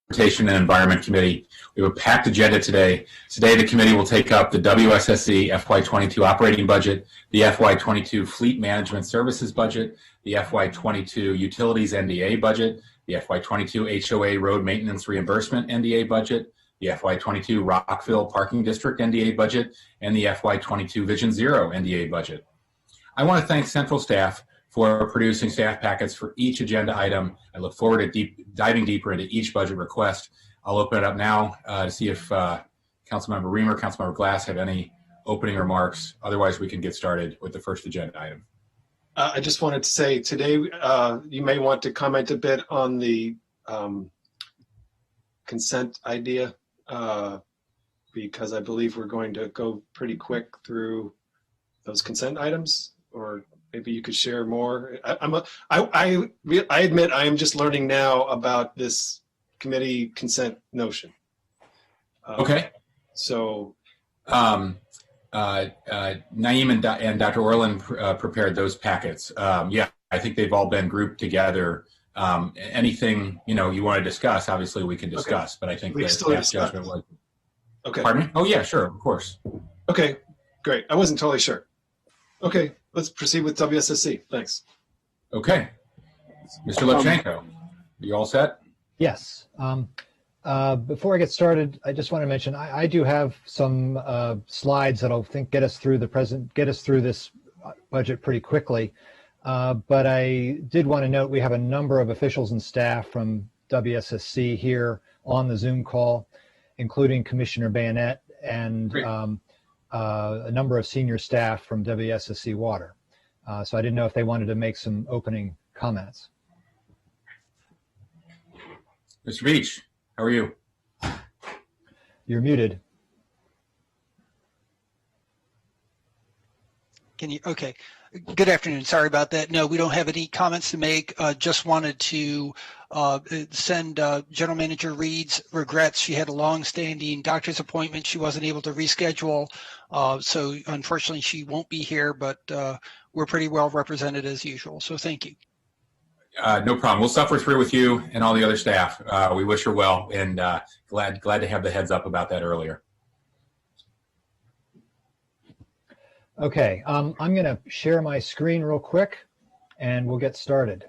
Transportation and Environment Committee. We have a packed agenda today. Today, the committee will take up the WSSC FY22 operating budget, the FY22 Fleet Management Services budget, the FY22 Utilities NDA budget, the FY22 HOA Road Maintenance Reimbursement NDA budget, the FY22 Rockville Parking District NDA budget, and the FY22 Vision Zero NDA budget. I want to thank Central staff for producing staff packets for each agenda item. I look forward to diving deeper into each budget request. I'll open it up now to see if Councilmember Reamer, Councilmember Glass have any opening remarks. Otherwise, we can get started with the first agenda item. I just wanted to say today, you may want to comment a bit on the consent idea, because I believe we're going to go pretty quick through those consent items, or maybe you could share more. I admit I am just learning now about this committee consent notion. Okay. So, Naeem and Dr. Orland prepared those packets. Yeah, I think they've all been grouped together. Anything you want to discuss, obviously we can discuss. Okay. But I think the staff judgment was. Okay. Pardon me? Oh yeah, sure, of course. Okay, great. I wasn't totally sure. Okay. Let's proceed with WSSC. Thanks. Okay. Mr. Levchenko, are you all set? Yes. Before I get started, I just want to mention I do have some slides that I think get us through this budget pretty quickly. But I did want to note we have a number of officials and staff from WSSC here on the Zoom call, including Commissioner Bayonet and a number of senior staff from WSSC Water. So I didn't know if they wanted to make some opening comments. Mr. Beach, how are you? You're muted. Can you? Okay. Good afternoon. Sorry about that. No, we don't have any comments to make. Just wanted to send General Manager Reed's regrets. She had a long-standing doctor's appointment. She wasn't able to reschedule. So unfortunately, she won't be here, but we're pretty well represented as usual. So thank you. No problem. We'll suffer through with you and all the other staff. We wish her well, and glad to have the heads up about that earlier. Okay, I'm going to share my screen real quick, and we'll get started.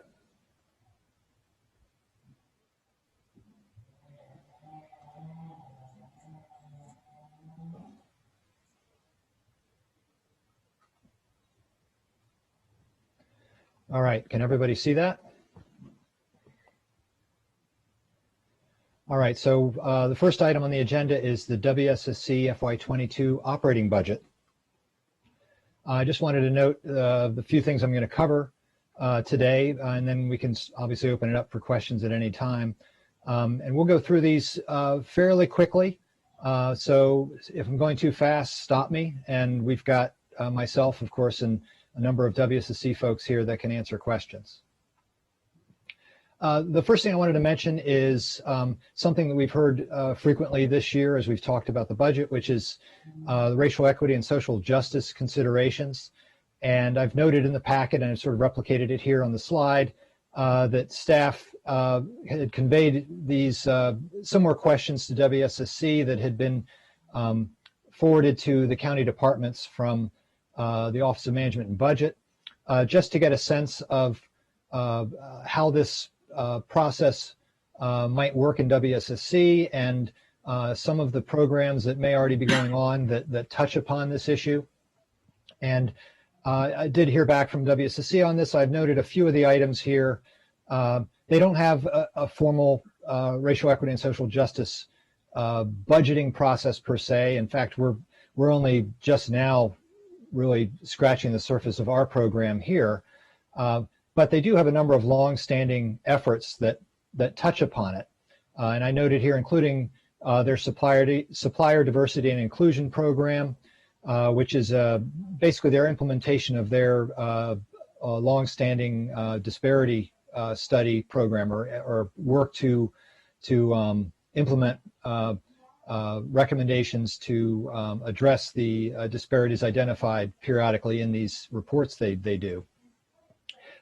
All right, can everybody see that? All right, so the first item on the agenda is the WSSC FY22 operating budget. I just wanted to note the few things I'm going to cover today, and then we can obviously open it up for questions at any time. And we'll go through these fairly quickly. So if I'm going too fast, stop me. And we've got myself, of course, and a number of WSSC folks here that can answer questions. The first thing I wanted to mention is something that we've heard frequently this year as we've talked about the budget, which is the racial equity and social justice considerations. And I've noted in the packet, and I've sort of replicated it here on the slide, that staff had conveyed these similar questions to WSSC that had been forwarded to the county departments from the Office of Management and Budget, just to get a sense of how this process might work in WSSC and some of the programs that may already be going on that touch upon this issue. And I did hear back from WSSC on this. I've noted a few of the items here. They don't have a formal racial equity and social justice budgeting process per se. In fact, we're only just now really scratching the surface of our program here. But they do have a number of long-standing efforts that touch upon it. And I noted here, including their supplier diversity and inclusion program, which is basically their implementation of their long-standing disparity study program, or work to implement recommendations to address the disparities identified periodically in these reports they do.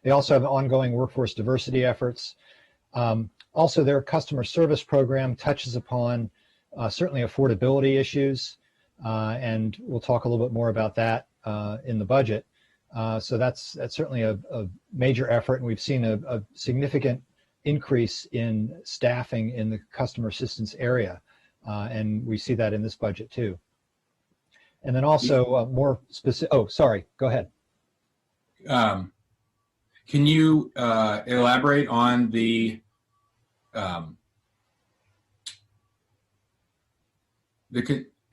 They also have ongoing workforce diversity efforts. Also, their customer service program touches upon certainly affordability issues, and we'll talk a little bit more about that in the budget. So that's certainly a major effort, and we've seen a significant increase in staffing in the customer assistance area, and we see that in this budget too. And then also more specific. Oh, sorry. Go ahead. Can you elaborate on the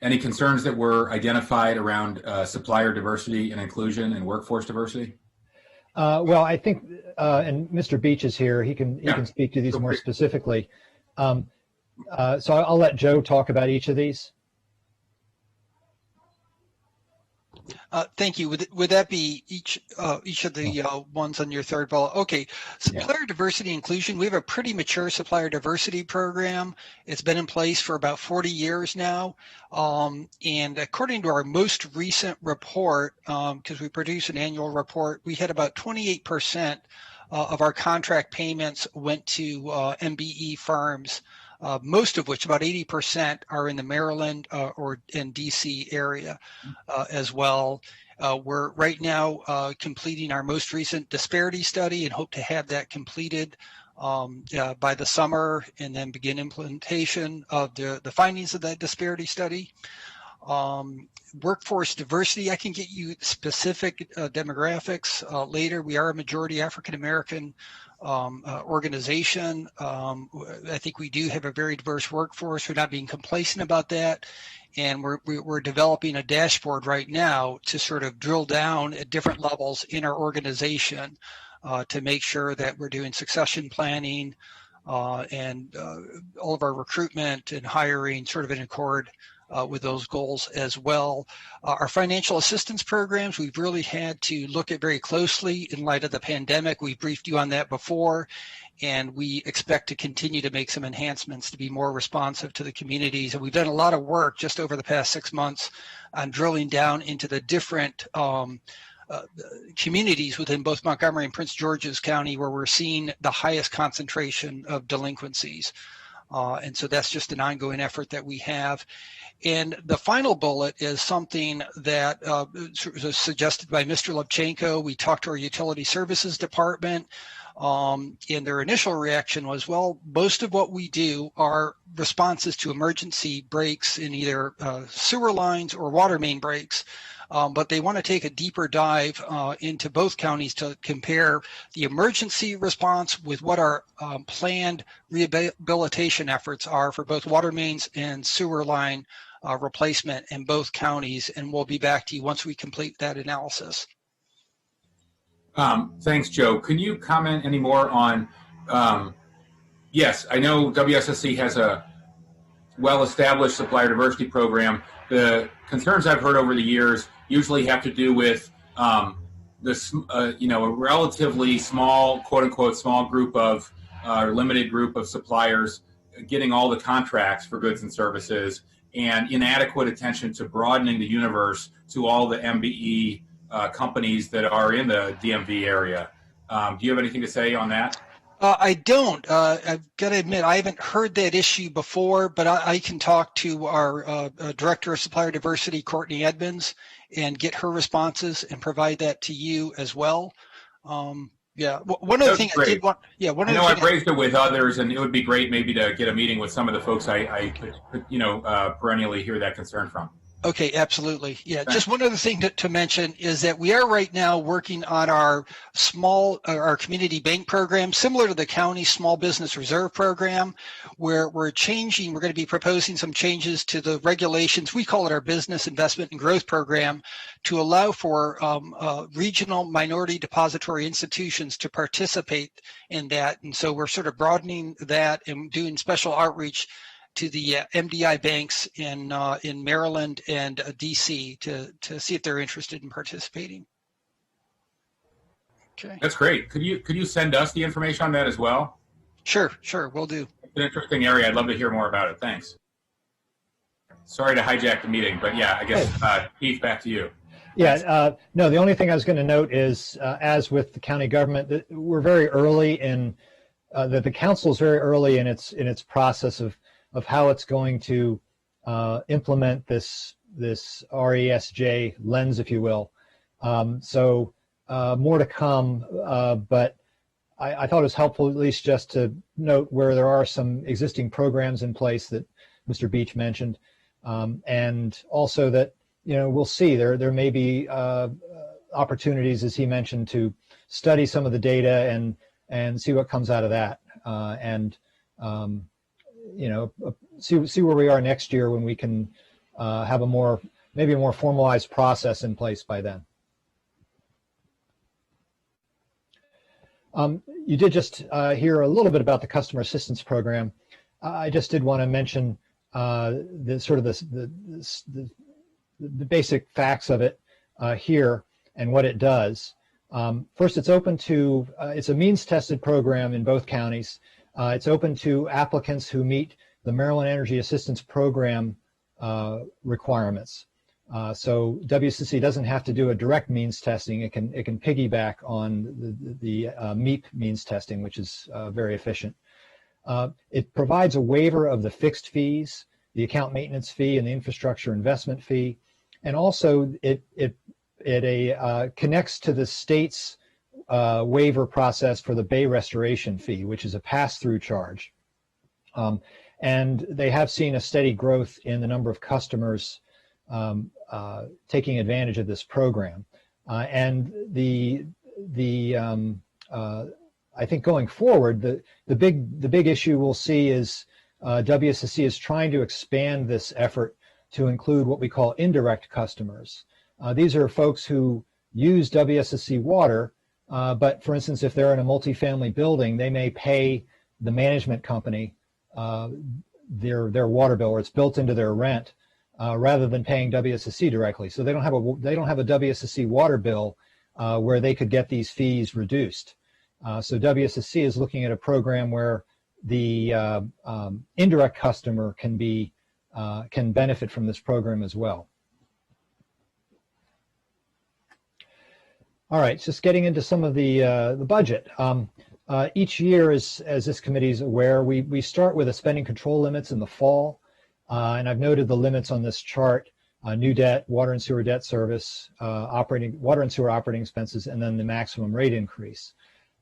any concerns that were identified around supplier diversity and inclusion and workforce diversity? Well, I think, and Mr. Beach is here. He can speak to these more specifically. So I'll let Joe talk about each of these. Thank you. Would that be each of the ones on your third bullet? Okay. Supplier diversity inclusion. We have a pretty mature supplier diversity program. It's been in place for about 40 years now. And according to our most recent report, because we produce an annual report, we had about 28% of our contract payments went to MBE firms. Most of which, about 80%, are in the Maryland or in DC area as well. We're right now completing our most recent disparity study and hope to have that completed by the summer, and then begin implementation of the findings of that disparity study. Workforce diversity, I can get you specific demographics later. We are a majority African American organization. I think we do have a very diverse workforce. We're not being complacent about that. And we're developing a dashboard right now to sort of drill down at different levels in our organization to make sure that we're doing succession planning and all of our recruitment and hiring sort of in accord with those goals as well. Our financial assistance programs, we've really had to look at very closely in light of the pandemic. We briefed you on that before, and we expect to continue to make some enhancements to be more responsive to the communities. And we've done a lot of work just over the past 6 months on drilling down into the different communities within both Montgomery and Prince George's County where we're seeing the highest concentration of delinquencies. And so that's just an ongoing effort that we have. And the final bullet is something that was suggested by Mr. Lubchenko. We talked to our utility services department, and their initial reaction was, well, most of what we do are responses to emergency breaks in either sewer lines or water main breaks. But they want to take a deeper dive into both counties to compare the emergency response with what our planned rehabilitation efforts are for both water mains and sewer line replacement in both counties. And we'll be back to you once we complete that analysis. Thanks, Joe. Can you comment any more on, yes, I know WSSC has a well-established supplier diversity program. The concerns I've heard over the years usually have to do with a relatively small, quote unquote, small group of or limited group of suppliers getting all the contracts for goods and services, and inadequate attention to broadening the universe to all the MBE companies that are in the DMV area. Do you have anything to say on that? I don't. I've got to admit, I haven't heard that issue before, but I can talk to our Director of Supplier Diversity, Courtney Edmonds, and get her responses and provide that to you as well. Yeah, one other thing I did want. Yeah, one other thing. I've raised it with others, and it would be great maybe to get a meeting with some of the folks I could, perennially hear that concern from. Okay, absolutely. Yeah, thanks. Just one other thing to mention is that we are right now working on our community bank program, similar to the county small business reserve program, where we're going to be proposing some changes to the regulations. We call it our business investment and growth program, to allow for regional minority depository institutions to participate in that. And so we're sort of broadening that and doing special outreach to the MDI banks in Maryland and DC to see if they're interested in participating. Okay. That's great. Could you send us the information on that as well? Sure, we'll do. It's an interesting area. I'd love to hear more about it. Thanks. Sorry to hijack the meeting, but yeah, I guess Keith, back to you. Yeah, no, the only thing I was going to note is, as with the county government, that we're very early in that the council is very early in its process of how it's going to implement this RESJ lens, if you will. So more to come, but I thought it was helpful at least just to note where there are some existing programs in place that Mr. Beach mentioned, and also that we'll see there may be opportunities, as he mentioned, to study some of the data and see what comes out of that, and see where we are next year when we can have maybe a more formalized process in place by then. You did just hear a little bit about the customer assistance program. I just did want to mention the basic facts of it here and what it does. First, it's open to, it's a means-tested program in both counties. It's open to applicants who meet the Maryland Energy Assistance Program requirements. So WSSC doesn't have to do a direct means testing. It can piggyback on the MEEP means testing, which is very efficient. It provides a waiver of the fixed fees, the account maintenance fee, and the infrastructure investment fee, and also it connects to the state's waiver process for the bay restoration fee, which is a pass-through charge. And they have seen a steady growth in the number of customers taking advantage of this program. And I think going forward, the big issue we'll see is WSSC is trying to expand this effort to include what we call indirect customers. These are folks who use WSSC water, but for instance, if they're in a multifamily building, they may pay the management company their water bill, or it's built into their rent, rather than paying WSSC directly. So they don't have a WSSC water bill where they could get these fees reduced. So WSSC is looking at a program where the indirect customer can benefit from this program as well. All right, just getting into some of the budget. Each year, as this committee is aware, we start with a spending control limits in the fall, and I've noted the limits on this chart: new debt, water and sewer debt service, water and sewer operating expenses, and then the maximum rate increase.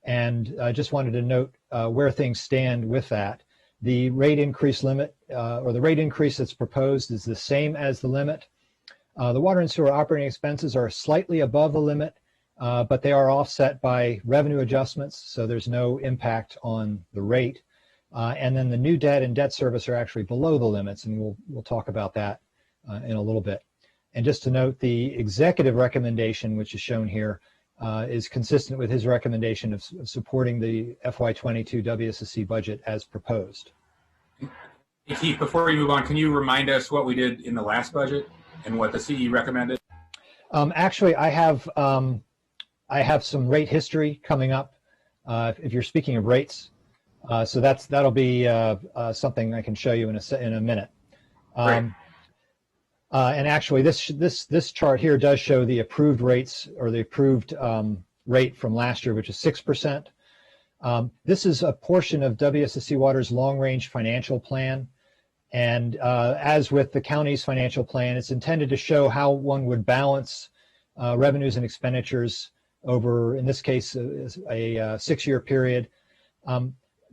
And I just wanted to note where things stand with that. The rate increase limit, or the rate increase that's proposed, is the same as the limit. The water and sewer operating expenses are slightly above the limit, but they are offset by revenue adjustments, so there's no impact on the rate. And then the new debt and debt service are actually below the limits, and we'll talk about that in a little bit. And just to note, the executive recommendation, which is shown here, is consistent with his recommendation of supporting the FY22 WSSC budget as proposed. Keith, before you move on, can you remind us what we did in the last budget and what the CE recommended? Actually, I have some rate history coming up, if you're speaking of rates. So that'll be something I can show you in a minute. And actually, this chart here does show the approved rates, or the approved rate from last year, which is 6%. This is a portion of WSSC Water's long-range financial plan. And as with the county's financial plan, it's intended to show how one would balance revenues and expenditures over, in this case, a 6-year period.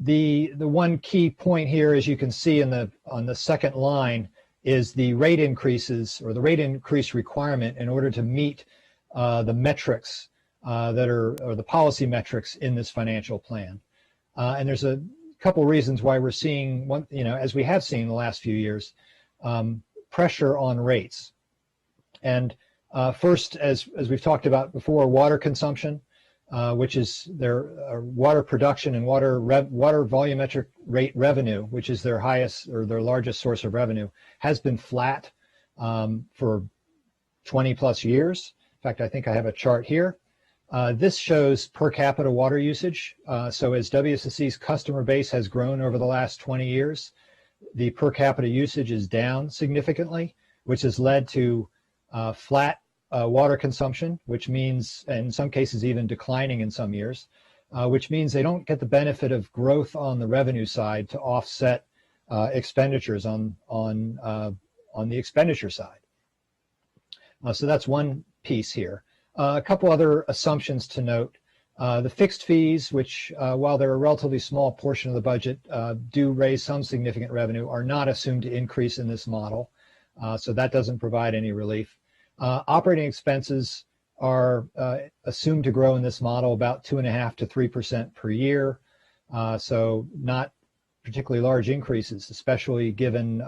The one key point here, as you can see on the second line, is the rate increases, or the rate increase requirement, in order to meet the metrics or the policy metrics in this financial plan. And there's a couple reasons why we're seeing, as we have seen in the last few years, pressure on rates. And first, as we've talked about before, water consumption, which is their water production and water volumetric rate revenue, which is their highest or their largest source of revenue, has been flat for 20 plus years. In fact, I think I have a chart here. This shows per capita water usage. So as WSSC's customer base has grown over the last 20 years, the per capita usage is down significantly, which has led to flat water consumption, which means in some cases even declining in some years. which means they don't get the benefit of growth on the revenue side to offset expenditures on the expenditure side. So that's one piece here. A couple other assumptions to note. The fixed fees, which while they're a relatively small portion of the budget, do raise some significant revenue, are not assumed to increase in this model. So that doesn't provide any relief. Operating expenses are assumed to grow in this model about 2.5% to 3% per year. So not particularly large increases, especially given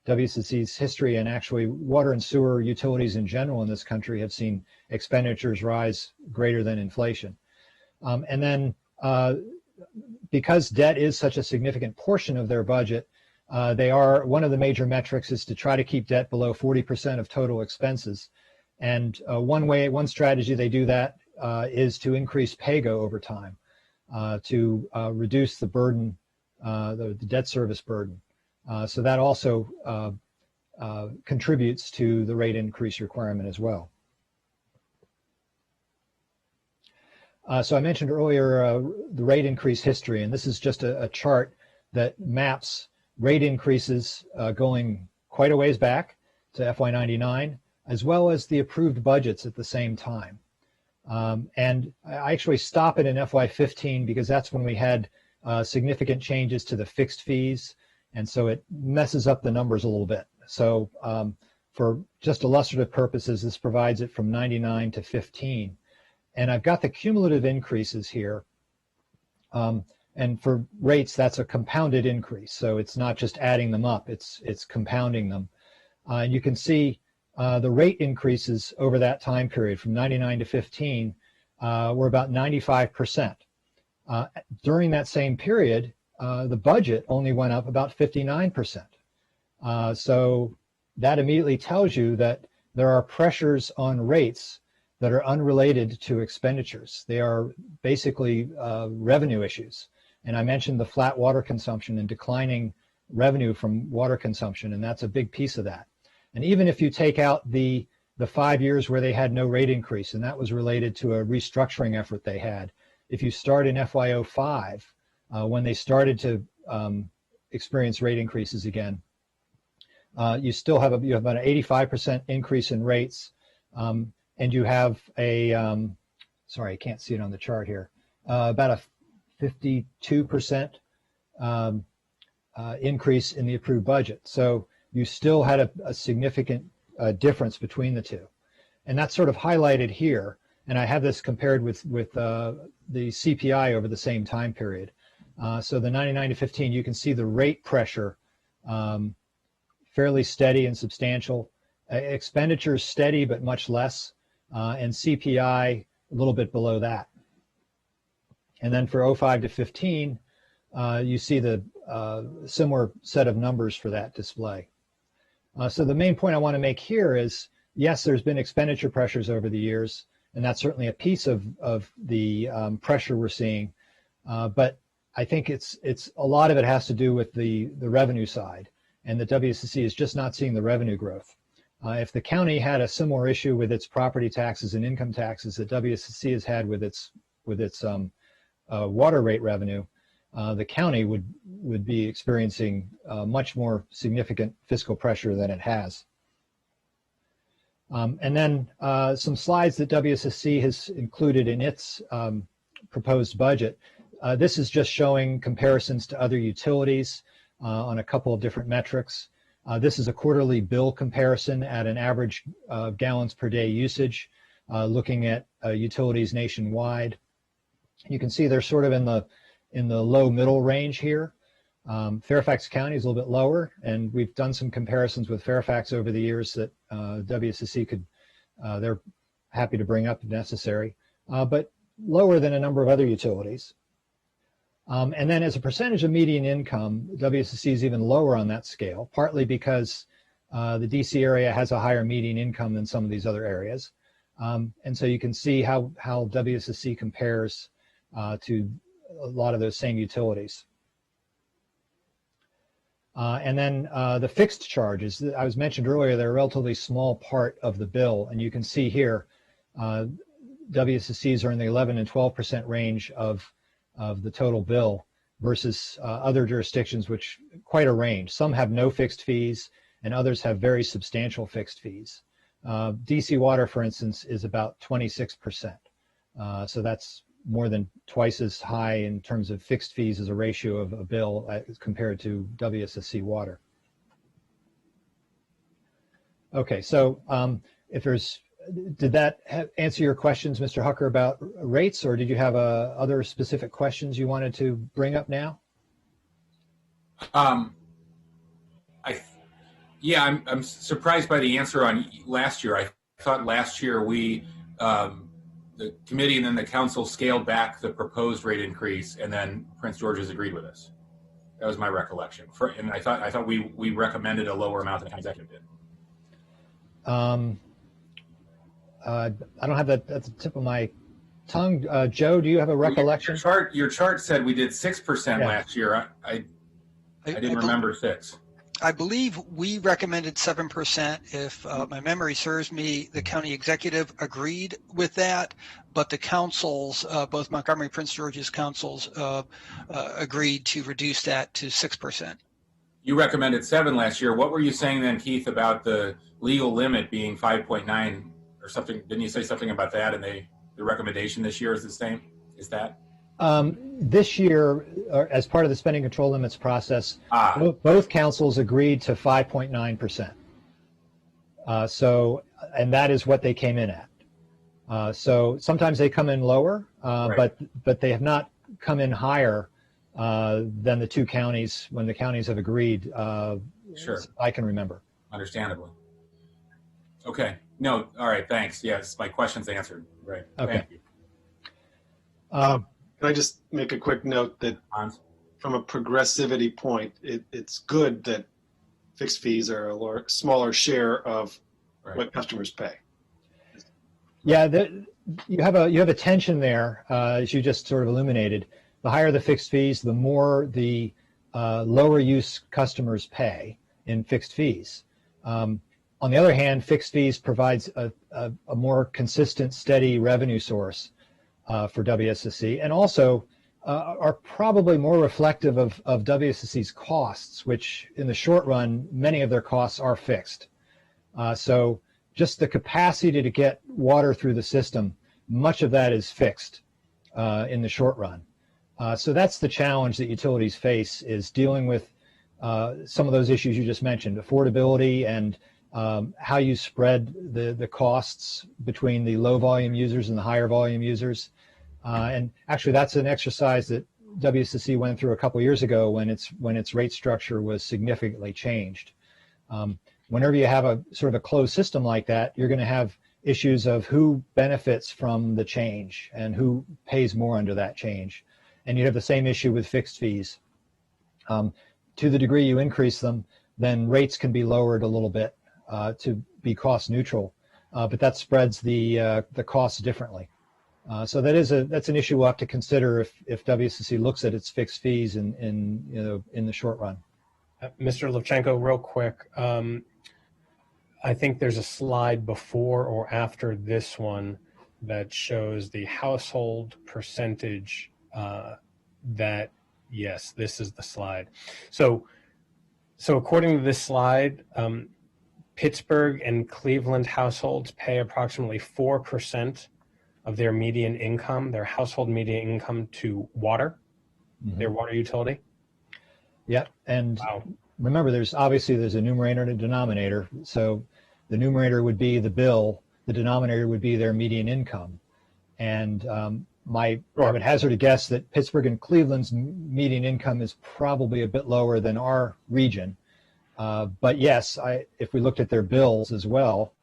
WSSC's history, and actually water and sewer utilities in general in this country have seen expenditures rise greater than inflation. And then because debt is such a significant portion of their budget, one of the major metrics is to try to keep debt below 40% of total expenses. And one strategy they do that is to increase PAYGO over time to reduce the burden, the debt service burden. So that also contributes to the rate increase requirement as well. So I mentioned earlier the rate increase history, and this is just a chart that maps rate increases going quite a ways back to FY99, as well as the approved budgets at the same time. And I actually stop it in FY15 because that's when we had significant changes to the fixed fees, and so it messes up the numbers a little bit. So for just illustrative purposes, this provides it from 99 to 15. And I've got the cumulative increases here. And for rates, that's a compounded increase. So it's not just adding them up, it's compounding them. And you can see the rate increases over that time period from 99 to 15 were about 95%. During that same period, the budget only went up about 59%. So that immediately tells you that there are pressures on rates that are unrelated to expenditures. They are basically revenue issues. And I mentioned the flat water consumption and declining revenue from water consumption, and that's a big piece of that. And even if you take out the 5 years where they had no rate increase, and that was related to a restructuring effort they had, if you start in FY05, when they started to experience rate increases again, you still have you have about an 85% increase in rates, and you have a sorry, I can't see it on the chart here, about a 52% increase in the approved budget. So you still had a significant difference between the two, and that's sort of highlighted here. And I have this compared with the CPI over the same time period. So the 99 to 15, you can see the rate pressure fairly steady and substantial. Expenditures steady but much less, and CPI a little bit below that. And then for 05 to 15, you see the similar set of numbers for that display. So the main point I want to make here is, yes, there's been expenditure pressures over the years, and that's certainly a piece of the pressure we're seeing. But I think it's a lot of it has to do with the revenue side, and the WSSC is just not seeing the revenue growth. If the county had a similar issue with its property taxes and income taxes that WSSC has had with its water rate revenue, the county would be experiencing much more significant fiscal pressure than it has. And then some slides that WSSC has included in its proposed budget. This is just showing comparisons to other utilities on a couple of different metrics. This is a quarterly bill comparison at an average gallons per day usage, looking at utilities nationwide. You can see they're sort of in the low middle range here. Fairfax County is a little bit lower, and we've done some comparisons with Fairfax over the years that WSSC could, they're happy to bring up if necessary, but lower than a number of other utilities. And then as a percentage of median income, WSSC is even lower on that scale, partly because the DC area has a higher median income than some of these other areas. And so you can see how WSSC compares to a lot of those same utilities. And then the fixed charges, I was mentioned earlier, they're a relatively small part of the bill, and you can see here WSSCs are in the 11 and 12% range of the total bill versus other jurisdictions, which quite a range. Some have no fixed fees and others have very substantial fixed fees. DC Water, for instance, is about 26%. So that's more than twice as high in terms of fixed fees as a ratio of a bill compared to WSSC Water. Okay, so did that answer your questions, Mr. Hucker, about rates, or did you have other specific questions you wanted to bring up now? Yeah, I'm surprised by the answer on last year. I thought last year the committee and then the council scaled back the proposed rate increase, and then Prince George's agreed with us. That was my recollection. And I thought we recommended a lower amount than the executive did. I don't have that at the tip of my tongue. Joe, do you have a recollection? Your chart said we did 6% last year. I didn't remember 6. I believe we recommended 7%. If my memory serves me, the county executive agreed with that, but the councils, both Montgomery Prince George's councils, agreed to reduce that to 6%. You recommended 7 last year. What were you saying then, Keith, about the legal limit being 5.9 or something? Didn't you say something about that? And the recommendation this year is the same? Is that? This year, as part of the spending control limits process, both councils agreed to 5.9%. And that is what they came in at. So sometimes they come in lower, right. but they have not come in higher than the two counties when the counties have agreed. Sure. I can remember. Understandably. Okay. No. All right. Thanks. Yes, my question's answered. Right. Okay. Thank you. Can I just make a quick note that from a progressivity point, it's good that fixed fees are a smaller share of what customers pay. Yeah, you have a tension there, as you just sort of illuminated. The higher the fixed fees, the more the lower use customers pay in fixed fees. On the other hand, fixed fees provides a more consistent, steady revenue source for WSSC, and also are probably more reflective of WSSC's costs, which in the short run, many of their costs are fixed. So just the capacity to get water through the system, much of that is fixed in the short run. So that's the challenge that utilities face, is dealing with some of those issues you just mentioned, affordability and how you spread the costs between the low volume users and the higher volume users. And actually that's an exercise that WSSC went through a couple years ago when its rate structure was significantly changed. Whenever you have a sort of a closed system like that, you're going to have issues of who benefits from the change and who pays more under that change. And you have the same issue with fixed fees. To the degree you increase them, then rates can be lowered a little bit to be cost neutral, but that spreads the costs differently. So that's an issue we'll have to consider if WSSC looks at its fixed fees in the short run. Mr. Levchenko, real quick, I think there's a slide before or after this one that shows the household percentage that, yes, this is the slide. So according to this slide, Pittsburgh and Cleveland households pay approximately 4% of their median income, their household median income, to water, their water utility. Yeah, and remember, there's a numerator and a denominator. So the numerator would be the bill, the denominator would be their median income. And I would hazard a guess that Pittsburgh and Cleveland's median income is probably a bit lower than our region. But yes, if we looked at their bills as well,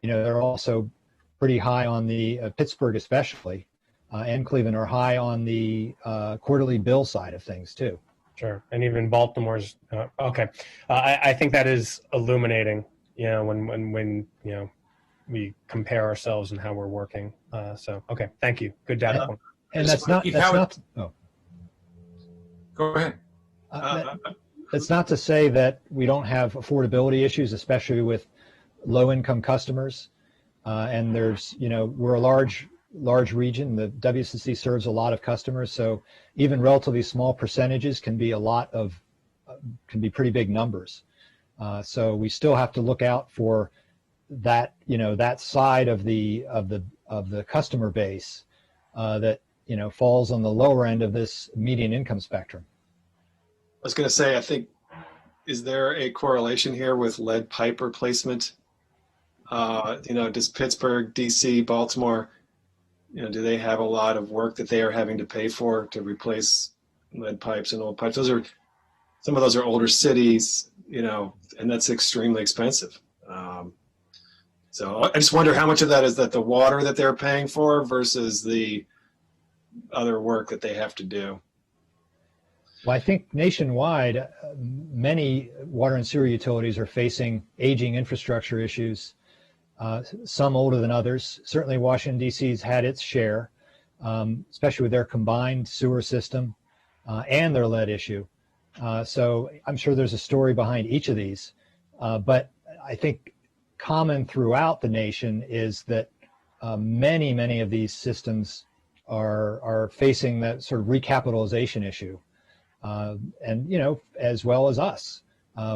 they're also pretty high on the Pittsburgh especially, and Cleveland are high on the quarterly bill side of things too. Sure, and even Baltimore's okay. I think that is illuminating. When we compare ourselves and how we're working. So okay, thank you. Good data point. And that's not. Oh. Go ahead. That's not to say that we don't have affordability issues, especially with low-income customers. and there's, we're a large region. The WSSC serves a lot of customers, so even relatively small percentages can be can be pretty big numbers. So we still have to look out for that, that side of the customer base that falls on the lower end of this median income spectrum. I was going to say, I think, is there a correlation here with lead pipe replacement? Does Pittsburgh, DC, Baltimore, do they have a lot of work that they are having to pay for to replace lead pipes and old pipes? Some of those are older cities, and that's extremely expensive. So I just wonder how much of that is that the water that they're paying for versus the other work that they have to do. Well, I think nationwide, many water and sewer utilities are facing aging infrastructure issues, some older than others. Certainly Washington, D.C.'s had its share, especially with their combined sewer system and their lead issue. So I'm sure there's a story behind each of these. But I think common throughout the nation is that many of these systems are facing that sort of recapitalization issue. And as well as us,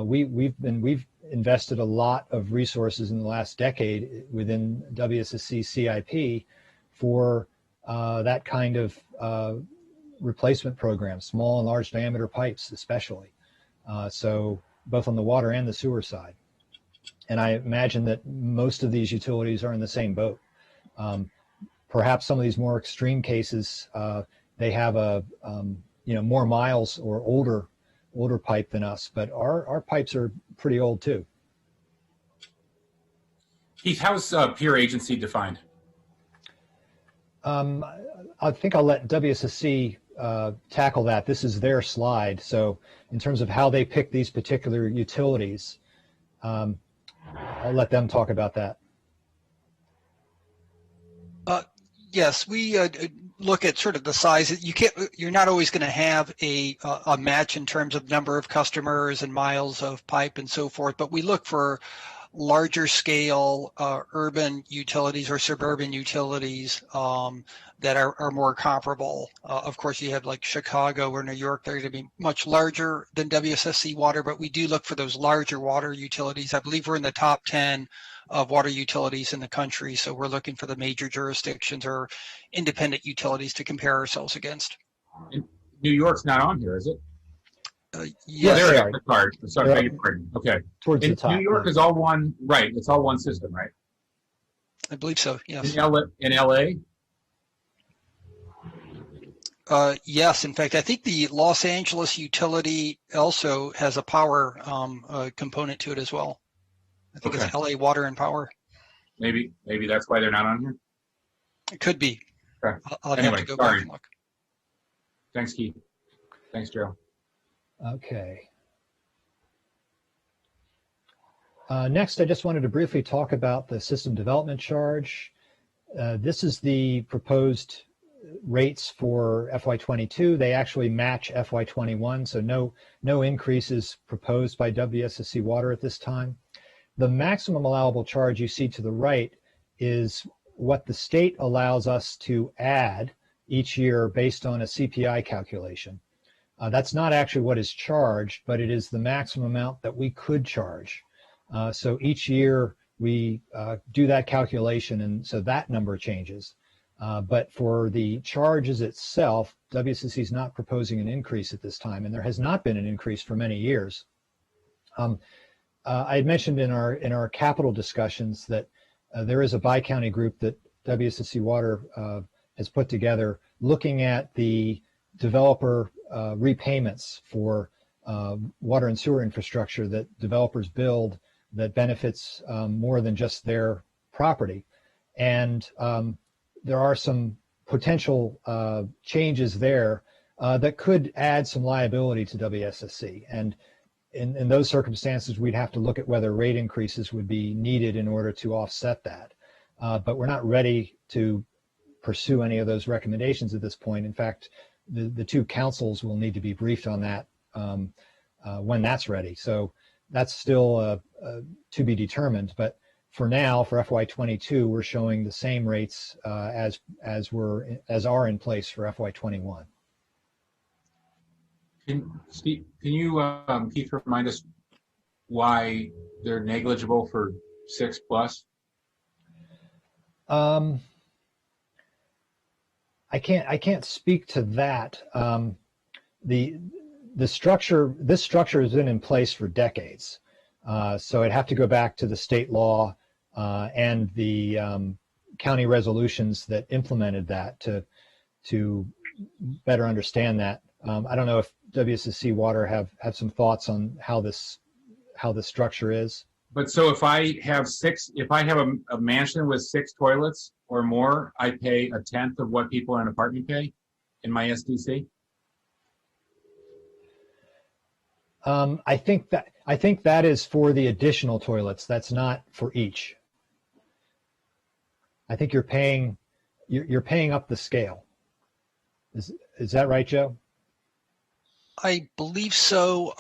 we've invested a lot of resources in the last decade within WSSC CIP for that kind of replacement program, small and large diameter pipes especially. So both on the water and the sewer side. And I imagine that most of these utilities are in the same boat. Perhaps some of these more extreme cases, they have more miles or older pipe than us, but our pipes are pretty old too. Keith, how's peer agency defined? I think I'll let WSSC tackle that. This is their slide. So in terms of how they pick these particular utilities, I'll let them talk about that. Yes, we look at sort of the size. You're not always going to have a match in terms of number of customers and miles of pipe and so forth, but we look for larger scale urban utilities or suburban utilities that are more comparable. Of course, you have like Chicago or New York, they're going to be much larger than WSSC Water, but we do look for those larger water utilities. I believe we're in the top 10 of water utilities in the country, so we're looking for the major jurisdictions or independent utilities to compare ourselves against. And New York's not on here, is it? Yes. There There it is. Sorry. Sorry, beg your pardon. Okay. Towards the top. New York is all one, right? It's all one system, right? I believe so, yes. In LA? Yes, in fact, I think the Los Angeles utility also has a power component to it as well. I think It's LA Water and Power. Maybe that's why they're not on here. It could be. Okay. I'll Anyway, have to go sorry. back and look. Thanks, Keith. Thanks, Joe. Okay. Next, I just wanted to briefly talk about the system development charge. This is the proposed rates for FY22. They actually match FY21, so no increases proposed by WSSC Water at this time. The maximum allowable charge you see to the right is what the state allows us to add each year based on a CPI calculation. That's not actually what is charged, but it is the maximum amount that we could charge. So each year we do that calculation, and so that number changes. But for the charges itself, WSSC is not proposing an increase at this time, and there has not been an increase for many years. I had mentioned in our capital discussions that there is a BiCounty group that WSSC Water has put together looking at the developer repayments for water and sewer infrastructure that developers build that benefits more than just their property. And there are some potential changes there that could add some liability to WSSC. And in those circumstances, we'd have to look at whether rate increases would be needed in order to offset that. But we're not ready to pursue any of those recommendations at this point. In fact, the two councils will need to be briefed on that when that's ready. So that's still to be determined. But for now, for FY22, we're showing the same rates as are in place for FY21. Steve, can you, Keith, remind us why they're negligible for 6+? I can't speak to that. This structure has been in place for decades, so I'd have to go back to the state law and the county resolutions that implemented that to better understand that. I don't know if WSSC Water have some thoughts on how this structure is. But so if I have a mansion with 6 toilets or more, I pay 1/10 of what people in an apartment pay in my SDC? I think that is for the additional toilets. That's not for each. I think you're paying up the scale. Is that right, Joe? I believe so,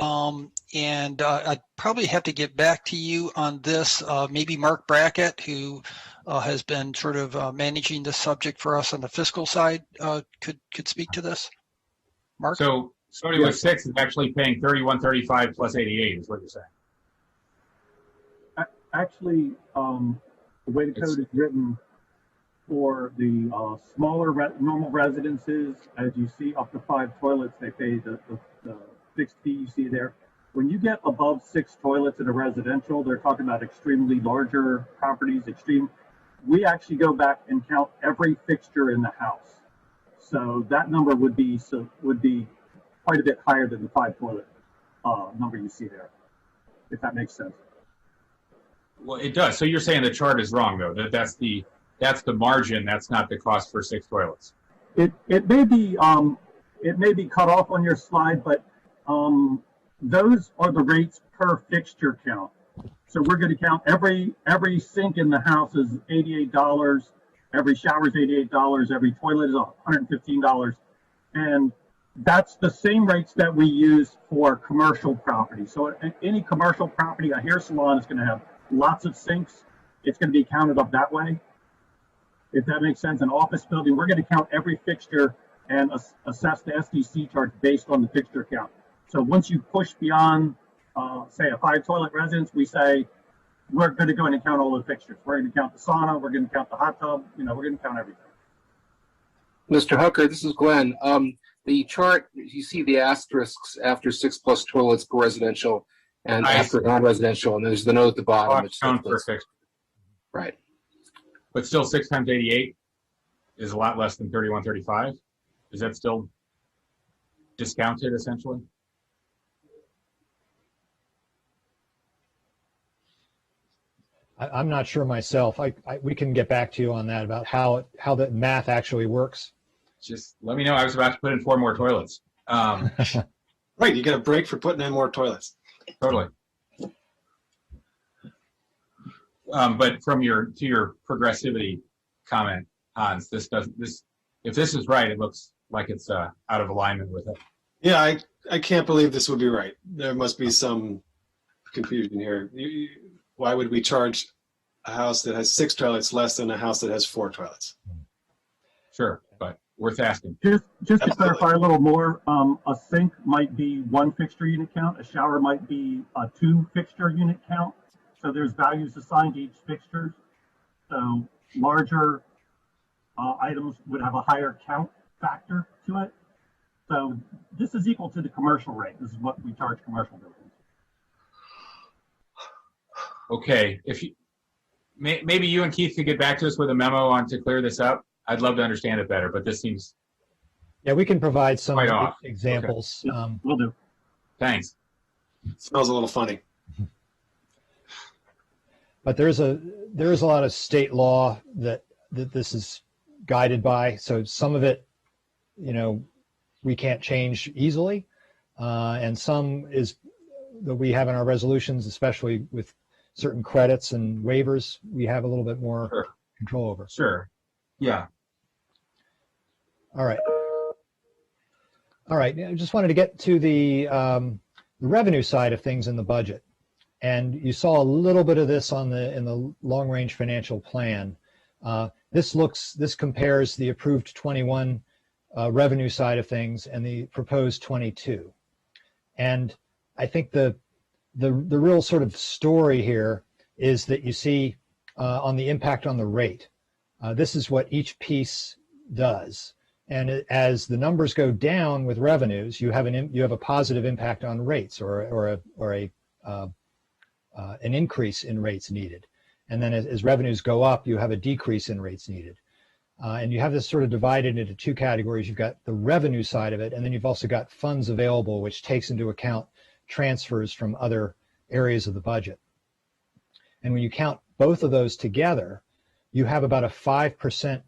and I'd probably have to get back to you on this. Maybe Mark Brackett, who has been sort of managing this subject for us on the fiscal side, could speak to this. Mark? So somebody with 6 is actually paying $31.35 plus 88 is what you're saying. Actually, the way the code is written for the smaller normal residences, as you see, up to 5 toilets, they pay the fixed fee you see there. When you get above 6 toilets in a residential, they're talking about extremely larger properties, we actually go back and count every fixture in the house. So that number would be quite a bit higher than the 5 toilet number you see there, if that makes sense. Well, it does. So you're saying the chart is wrong, though. That's the margin. That's not the cost for 6 toilets. It may be cut off on your slide, but those are the rates per fixture count. So we're going to count every sink in the house is $88, every shower is $88, every toilet is $115, and that's the same rates that we use for commercial property. So any commercial property, a hair salon is going to have lots of sinks. It's going to be counted up that way. If that makes sense. An office building, we're going to count every fixture and assess the SDC charge based on the fixture count. So once you push beyond, say, a 5 toilet residence, we say, we're going to go in and count all the fixtures. We're going to count the sauna. We're going to count the hot tub. We're going to count everything. Mr. Hooker, this is Glenn. The chart, you see the asterisks after 6+ toilets per residential and after non-residential, and there's the note at the bottom. Right. But still 6 times 88 is a lot less than 31.35. Is that still discounted essentially? I'm not sure myself. We can get back to you on that about how the math actually works. Just let me know. I was about to put in 4 more toilets. Right, you get a break for putting in more toilets. Totally. But to your progressivity comment, Hans, if this is right, it looks like it's out of alignment with it. Yeah, I can't believe this would be right. There must be some confusion here. Why would we charge a house that has 6 toilets less than a house that has 4 toilets? Sure, but worth asking. Just to clarify a little more, a sink might be 1 fixture unit count. A shower might be a 2 fixture unit count. So there's values assigned to each fixture. So larger items would have a higher count factor to it. So this is equal to the commercial rate. This is what we charge commercial buildings. Okay, if you maybe you and Keith could get back to us with a memo on to clear this up. I'd love to understand it better, but this seems we can provide some off. examples. Okay. We'll do. Thanks. It smells a little funny. But there is a lot of state law that this is guided by. So some of it, we can't change easily, and some is that we have in our resolutions, especially with certain credits and waivers, we have a little bit more control over. Sure. Yeah. All right. I just wanted to get to the revenue side of things in the budget. And you saw a little bit of this in the long-range financial plan. This compares the approved 21 revenue side of things and the proposed 22. And I think the real sort of story here is that you see on the impact on the rate. This is what each piece does. And as the numbers go down with revenues, you have a positive impact on rates or an increase in rates needed. And then as revenues go up, you have a decrease in rates needed. And you have this sort of divided into two categories. You've got the revenue side of it, and then you've also got funds available, which takes into account transfers from other areas of the budget. And when you count both of those together, you have about a 5%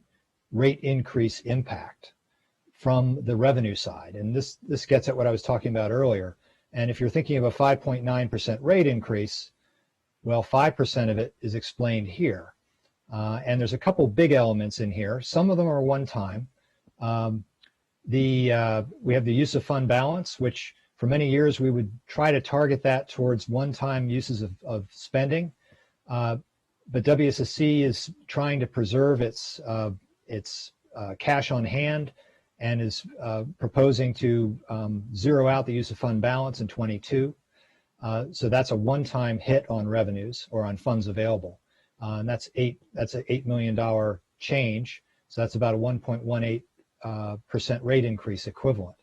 rate increase impact from the revenue side. And this gets at what I was talking about earlier. And if you're thinking of a 5.9% rate increase, well, 5% of it is explained here. And there's a couple big elements in here. Some of them are one time. We have the use of fund balance, which for many years we would try to target that towards one-time uses of spending. But WSSC is trying to preserve its cash on hand and is proposing to zero out the use of fund balance in 22. So that's a one-time hit on revenues or on funds available. And that's an $8 million change. So that's about a 1.18% rate increase equivalent.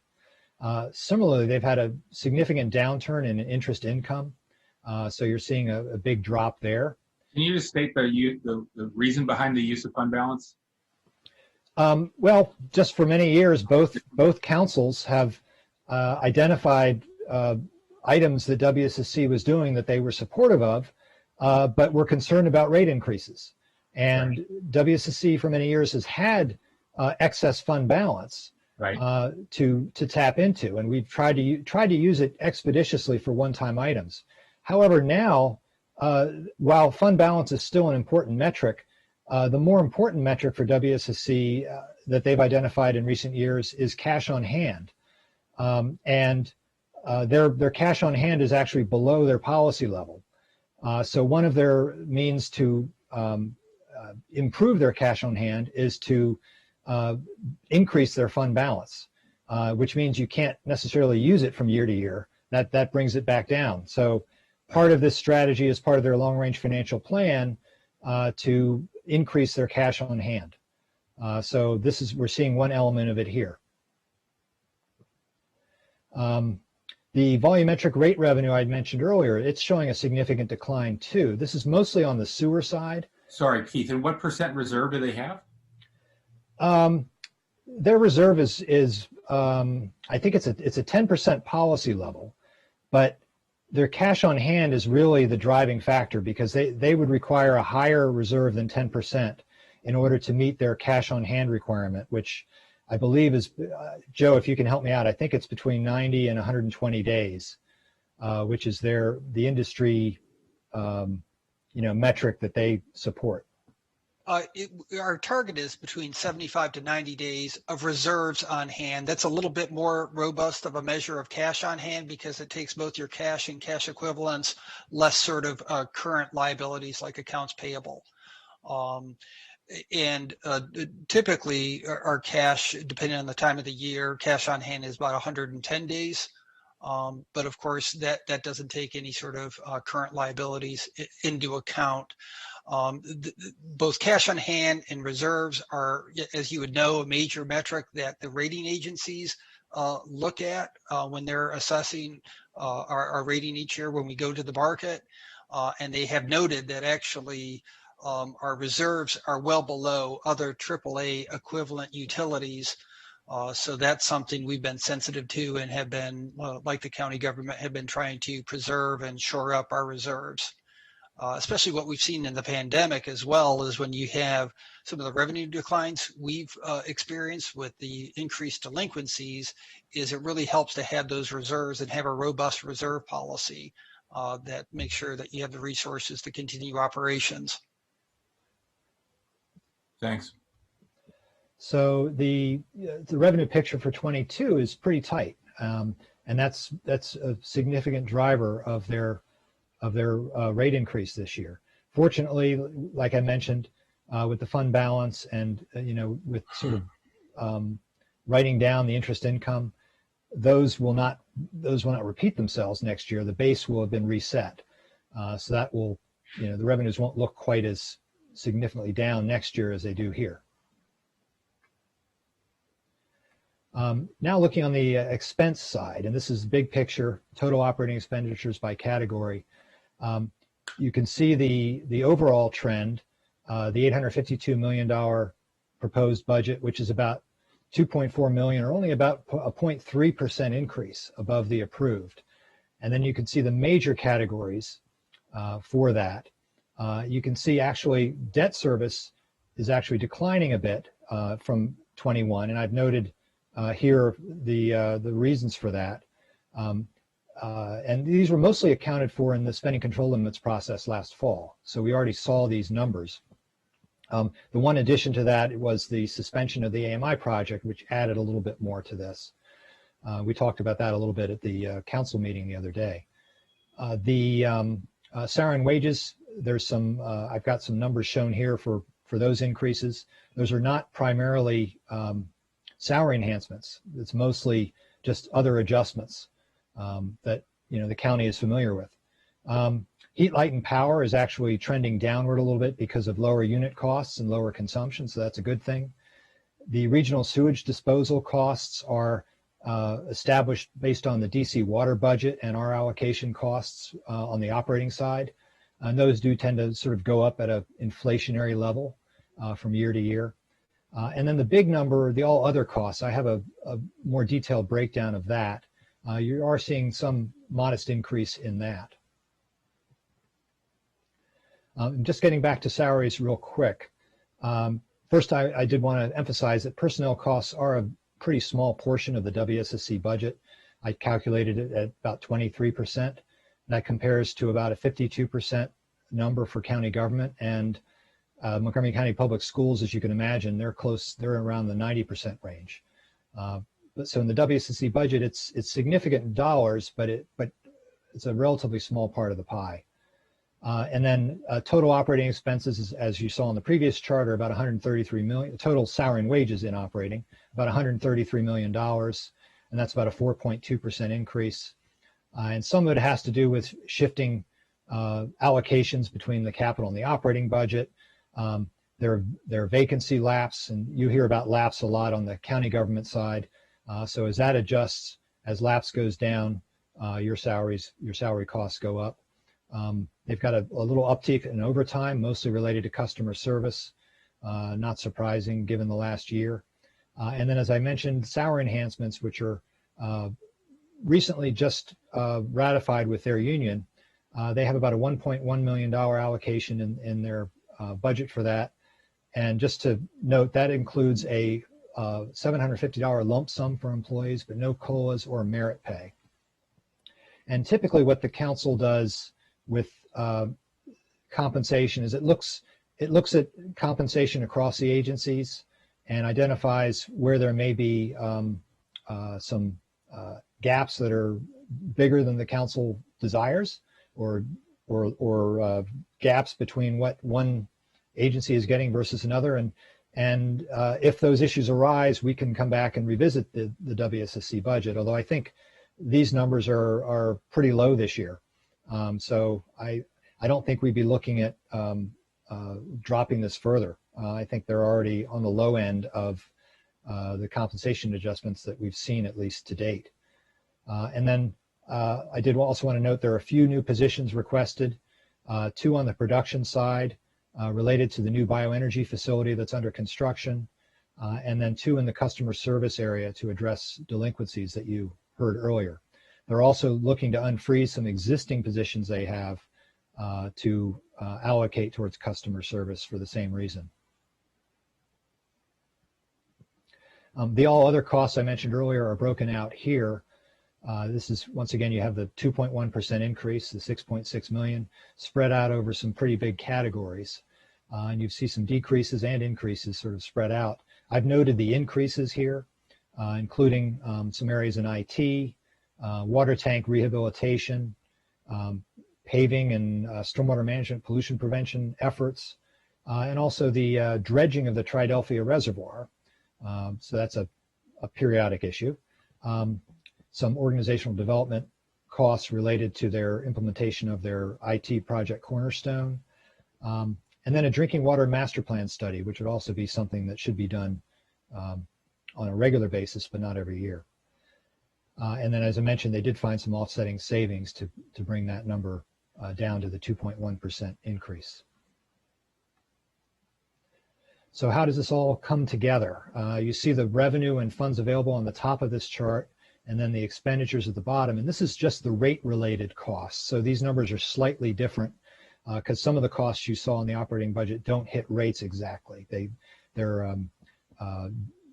Similarly, they've had a significant downturn in interest income. So you're seeing a big drop there. Can you just state the reason behind the use of fund balance? Well, just for many years, both councils have identified items that WSSC was doing that they were supportive of, but were concerned about rate increases. And right. WSSC for many years has had excess fund balance right. to tap into, and we've tried to use it expeditiously for one-time items. However, now, while fund balance is still an important metric, the more important metric for WSSC that they've identified in recent years is cash on hand. And their cash on hand is actually below their policy level. So one of their means to improve their cash on hand is to increase their fund balance, which means you can't necessarily use it from year to year. That brings it back down. So part of this strategy is part of their long-range financial plan to increase their cash on hand. So we're seeing one element of it here. The volumetric rate revenue I'd mentioned earlier, it's showing a significant decline too. This is mostly on the sewer side. Sorry, Keith, and what percent reserve do they have? Their reserve is I think it's a 10% policy level, but their cash on hand is really the driving factor because they would require a higher reserve than 10% in order to meet their cash on hand requirement, which I believe is, Joe, if you can help me out, I think it's between 90 and 120 days, which is the industry metric that they support. Our target is between 75 to 90 days of reserves on hand. That's a little bit more robust of a measure of cash on hand because it takes both your cash and cash equivalents, less sort of current liabilities like accounts payable. And typically our cash, depending on the time of the year, cash on hand is about 110 days. But of course, that doesn't take any sort of current liabilities into account. Both cash on hand and reserves are, as you would know, a major metric that the rating agencies look at when they're assessing our rating each year when we go to the market. And they have noted that actually our reserves are well below other AAA equivalent utilities. So that's something we've been sensitive to and have been, like the county government, have been trying to preserve and shore up our reserves. Especially what we've seen in the pandemic as well is when you have some of the revenue declines we've experienced with the increased delinquencies, is it really helps to have those reserves and have a robust reserve policy that makes sure that you have the resources to continue operations. Thanks. So the revenue picture for 22 is pretty tight, and that's a significant driver of their of their rate increase this year. Fortunately, like I mentioned, with the fund balance and with sort of writing down the interest income, those will not repeat themselves next year. The base will have been reset, so that will, the revenues won't look quite as significantly down next year as they do here. Now looking on the expense side, and this is big picture, total operating expenditures by category. You can see the overall trend, the $852 million proposed budget, which is about 2.4 million, or only about a 0.3% increase above the approved. And then you can see the major categories for that. You can see actually debt service is actually declining a bit from 21, and I've noted here the reasons for that. And these were mostly accounted for in the spending control limits process last fall. So we already saw these numbers. The one addition to that was the suspension of the AMI project, which added a little bit more to this. We talked about that a little bit at the council meeting the other day. The salary and wages, there's some, I've got some numbers shown here for those increases. Those are not primarily salary enhancements. It's mostly just other adjustments that the county is familiar with. Heat, light, and power is actually trending downward a little bit because of lower unit costs and lower consumption, so that's a good thing. The regional sewage disposal costs are established based on the DC water budget and our allocation costs on the operating side. And those do tend to sort of go up at an inflationary level from year to year. And then the big number, the all other costs, I have a more detailed breakdown of that. You are seeing some modest increase in that. Just getting back to salaries real quick. First, I did want to emphasize that personnel costs are a pretty small portion of the WSSC budget. I calculated it at about 23%. That compares to about a 52% number for county government, and Montgomery County Public Schools, as you can imagine, they're around the 90% range. So in the WSSC budget, it's significant in dollars, but it's a relatively small part of the pie. And then total operating expenses, as you saw in the previous chart, are about 133 million. Total salary and wages in operating, about 133 million dollars, and that's about a 4.2% increase. And some of it has to do with shifting allocations between the capital and the operating budget. There are vacancy lapse, and you hear about lapse a lot on the county government side. So as that adjusts, as lapse goes down, your salary costs go up. They've got a little uptick in overtime, mostly related to customer service, not surprising given the last year. And then, as I mentioned, salary enhancements, which are recently just ratified with their union. They have about a $1.1 million allocation in their budget for that. And just to note, that includes a $750 lump sum for employees, but no COLAs or merit pay. And typically what the council does with compensation is it looks at compensation across the agencies and identifies where there may be some gaps that are bigger than the council desires, or gaps between what one agency is getting versus another. And if those issues arise, we can come back and revisit the WSSC budget, although I think these numbers are pretty low this year. So I don't think we'd be looking at dropping this further. I think they're already on the low end of the compensation adjustments that we've seen, at least to date. And then I did also want to note there are a few new positions requested, 2 on the production side related to the new bioenergy facility that's under construction, and then 2 in the customer service area to address delinquencies that you heard earlier. They're also looking to unfreeze some existing positions they have to allocate towards customer service for the same reason. The all other costs I mentioned earlier are broken out here. This is, once again, you have the 2.1% increase, the 6.6 million, spread out over some pretty big categories. And you see some decreases and increases sort of spread out. I've noted the increases here, including some areas in IT, water tank rehabilitation, paving and stormwater management, pollution prevention efforts, and also the dredging of the Triadelphia Reservoir. So that's a periodic issue. Some organizational development costs related to their implementation of their IT project Cornerstone. And then a drinking water master plan study, which would also be something that should be done on a regular basis, but not every year. And then, as I mentioned, they did find some offsetting savings to bring that number down to the 2.1% increase. So how does this all come together? You see the revenue and funds available on the top of this chart, and then the expenditures at the bottom. And this is just the rate-related costs. So these numbers are slightly different because some of the costs you saw in the operating budget don't hit rates exactly. They're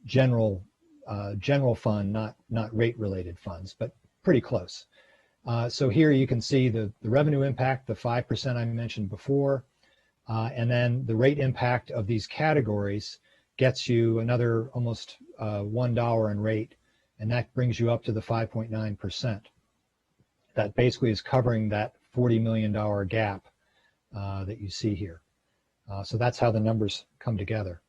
general fund, not rate-related funds, but pretty close. So here you can see the revenue impact, the 5% I mentioned before, and then the rate impact of these categories gets you another almost $1 in rate, and that brings you up to the 5.9%. That basically is covering that $40 million gap that you see here. So that's how the numbers come together.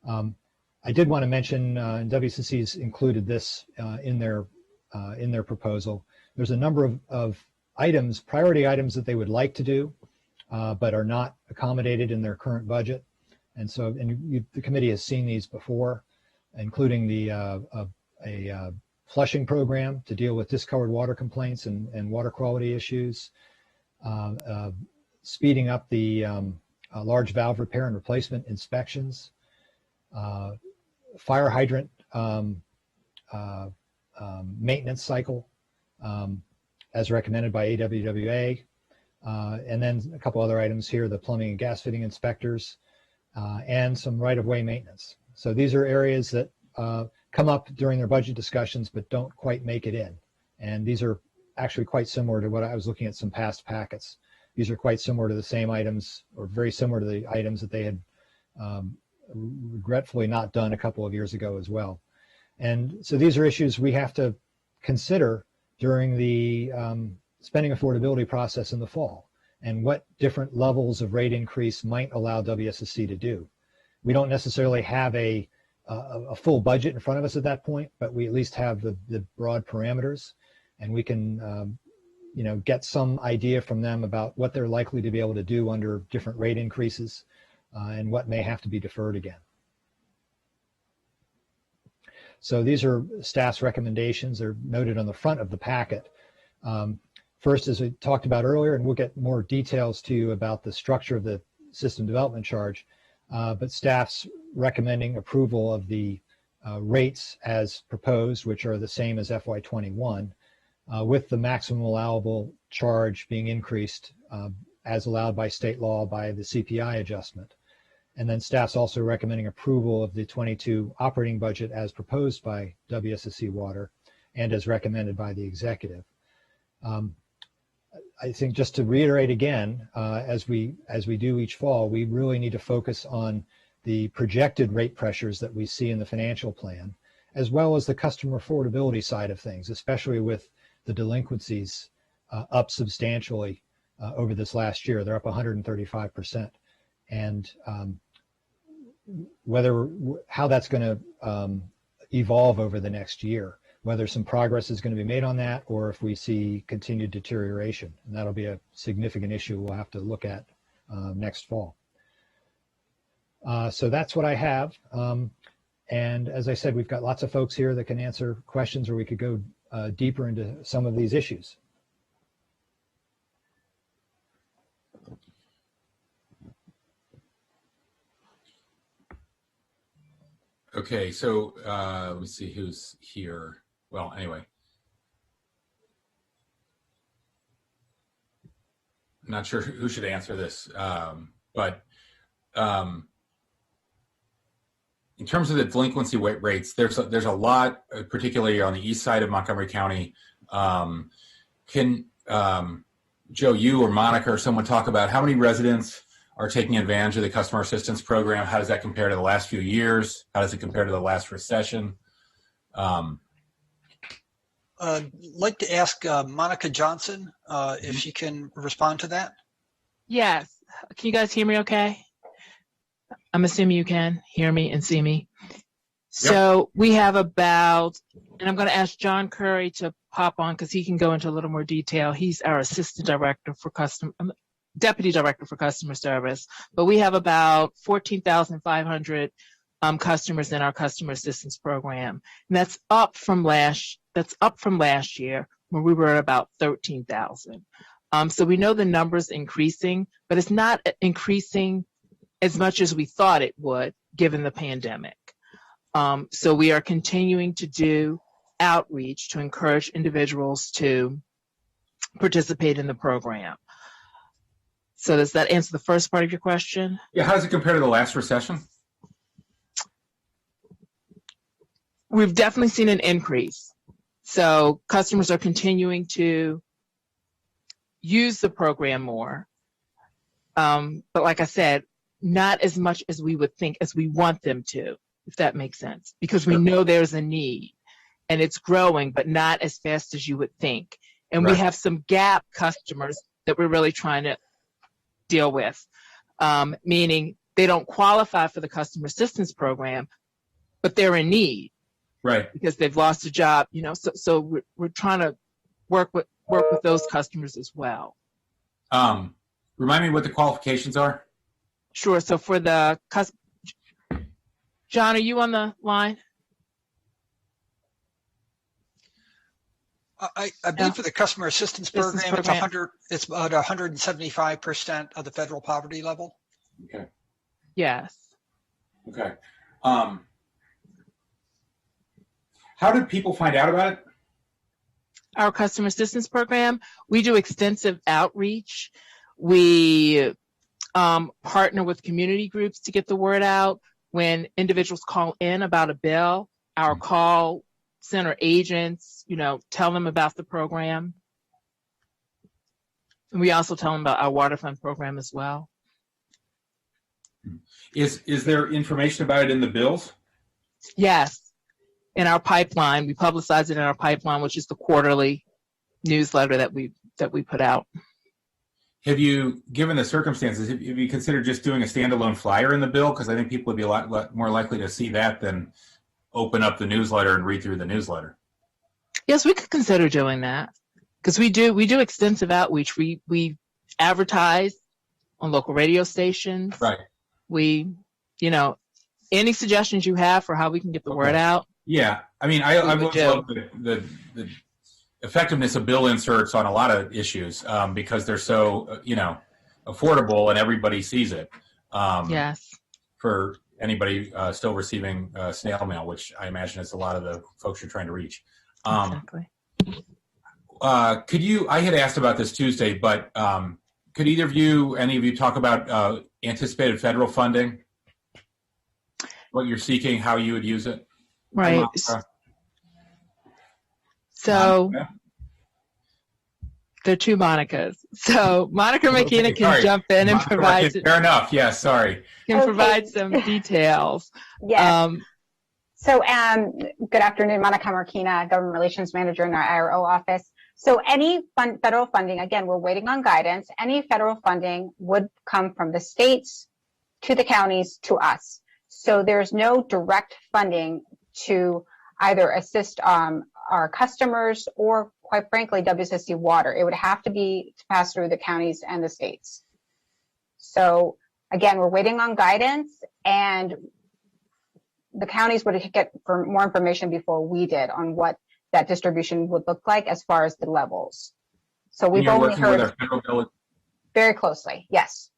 I did want to mention, and WSSC's included this in their proposal. There's a number of items, priority items that they would like to do, but are not accommodated in their current budget. And so, the committee has seen these before, including the a flushing program to deal with discolored water complaints and water quality issues, speeding up the large valve repair and replacement inspections, fire hydrant maintenance cycle as recommended by AWWA, and then a couple other items here, the plumbing and gas fitting inspectors, and some right-of-way maintenance. So these are areas that come up during their budget discussions but don't quite make it in. And these are actually quite similar to what I was looking at some past packets. These are quite similar to the same items, or very similar to the items that they had regretfully not done a couple of years ago as well. And so these are issues we have to consider during the spending affordability process in the fall, and what different levels of rate increase might allow WSSC to do. We don't necessarily have a full budget in front of us at that point, but we at least have the broad parameters, and we can get some idea from them about what they're likely to be able to do under different rate increases and what may have to be deferred again. So these are staff's recommendations. They're noted on the front of the packet. First, as we talked about earlier, and we'll get more details to you about the structure of the system development charge, but staff's recommending approval of the rates as proposed, which are the same as FY21, with the maximum allowable charge being increased as allowed by state law by the CPI adjustment. And then staff's also recommending approval of the 22 operating budget as proposed by WSSC Water and as recommended by the executive. I think just to reiterate again, as we do each fall, we really need to focus on the projected rate pressures that we see in the financial plan, as well as the customer affordability side of things, especially with the delinquencies up substantially over this last year. They're up 135%. And how that's going to evolve over the next year, whether some progress is going to be made on that or if we see continued deterioration. And that'll be a significant issue we'll have to look at next fall. So that's what I have. And as I said, we've got lots of folks here that can answer questions, or we could go deeper into some of these issues. Okay, so let's see who's here. Well, anyway, I'm not sure who should answer this, but in terms of the delinquency rates, there's a lot, particularly on the east side of Montgomery County. Can Joe, you or Monica or someone talk about how many residents are taking advantage of the customer assistance program? How does that compare to the last few years? How does it compare to the last recession? like to ask Monica Johnson if she can respond to that. Yes. Can you guys hear me okay? I'm assuming you can hear me and see me. So we have about, and I'm going to ask John Curry to pop on because he can go into a little more detail. He's our assistant director for deputy director for customer service. But we have about 14,500 customers in our customer assistance program, and that's up from last year where we were at about 13,000. So we know the number's increasing, but it's not increasing as much as we thought it would given the pandemic. So we are continuing to do outreach to encourage individuals to participate in the program. So does that answer the first part of your question? Yeah, how does it compare to the last recession? We've definitely seen an increase. So customers are continuing to use the program more. But like I said, not as much as we would think as we want them to, if that makes sense, because we know there's a need and it's growing, but not as fast as you would think. And we have some gap customers that we're really trying to deal with, meaning they don't qualify for the customer assistance program, but they're in need. Right. Because they've lost a job, you know, so we're trying to work with those customers as well. Remind me what the qualifications are. Sure. So for the John, are you on the line? I believe for the customer assistance program, it's about 175% of the federal poverty level. Okay. Yes. Okay. How did people find out about it? Our customer assistance program, we do extensive outreach. We partner with community groups to get the word out. When individuals call in about a bill, our call center agents, you know, tell them about the program. And we also tell them about our water fund program as well. Is there information about it in the bills? Yes. In our pipeline, we publicize it in our pipeline, which is the quarterly newsletter that we put out. Have you, given the circumstances, have you considered just doing a standalone flyer in the bill? Because I think people would be a lot more likely to see that than open up the newsletter and read through the newsletter. Yes, we could consider doing that because we do extensive outreach. We advertise on local radio stations. Right. We, you know, any suggestions you have for how we can get the word out. Yeah, I mean, I always love the effectiveness of bill inserts on a lot of issues because they're so, you know, affordable and everybody sees it. Yes. For anybody still receiving snail mail, which I imagine is a lot of the folks you're trying to reach. Exactly. Could you, I had asked about this Tuesday, but could any of you talk about anticipated federal funding? What you're seeking, how you would use it? Right. So there are two Monicas. So Monica McKenna can jump in and provide. Fair enough. Yeah. Sorry. Can provide some details. Yes. So good afternoon, Monica Marquina, Government Relations Manager in our IRO office. So any federal funding, again, we're waiting on guidance. Any federal funding would come from the states to the counties to us. So there's no direct funding to either assist our customers or, quite frankly, WSSC Water. It would have to be to pass through the counties and the states. So again, we're waiting on guidance, and the counties would get more information before we did on what that distribution would look like as far as the levels. So we've only heard very closely. Yes.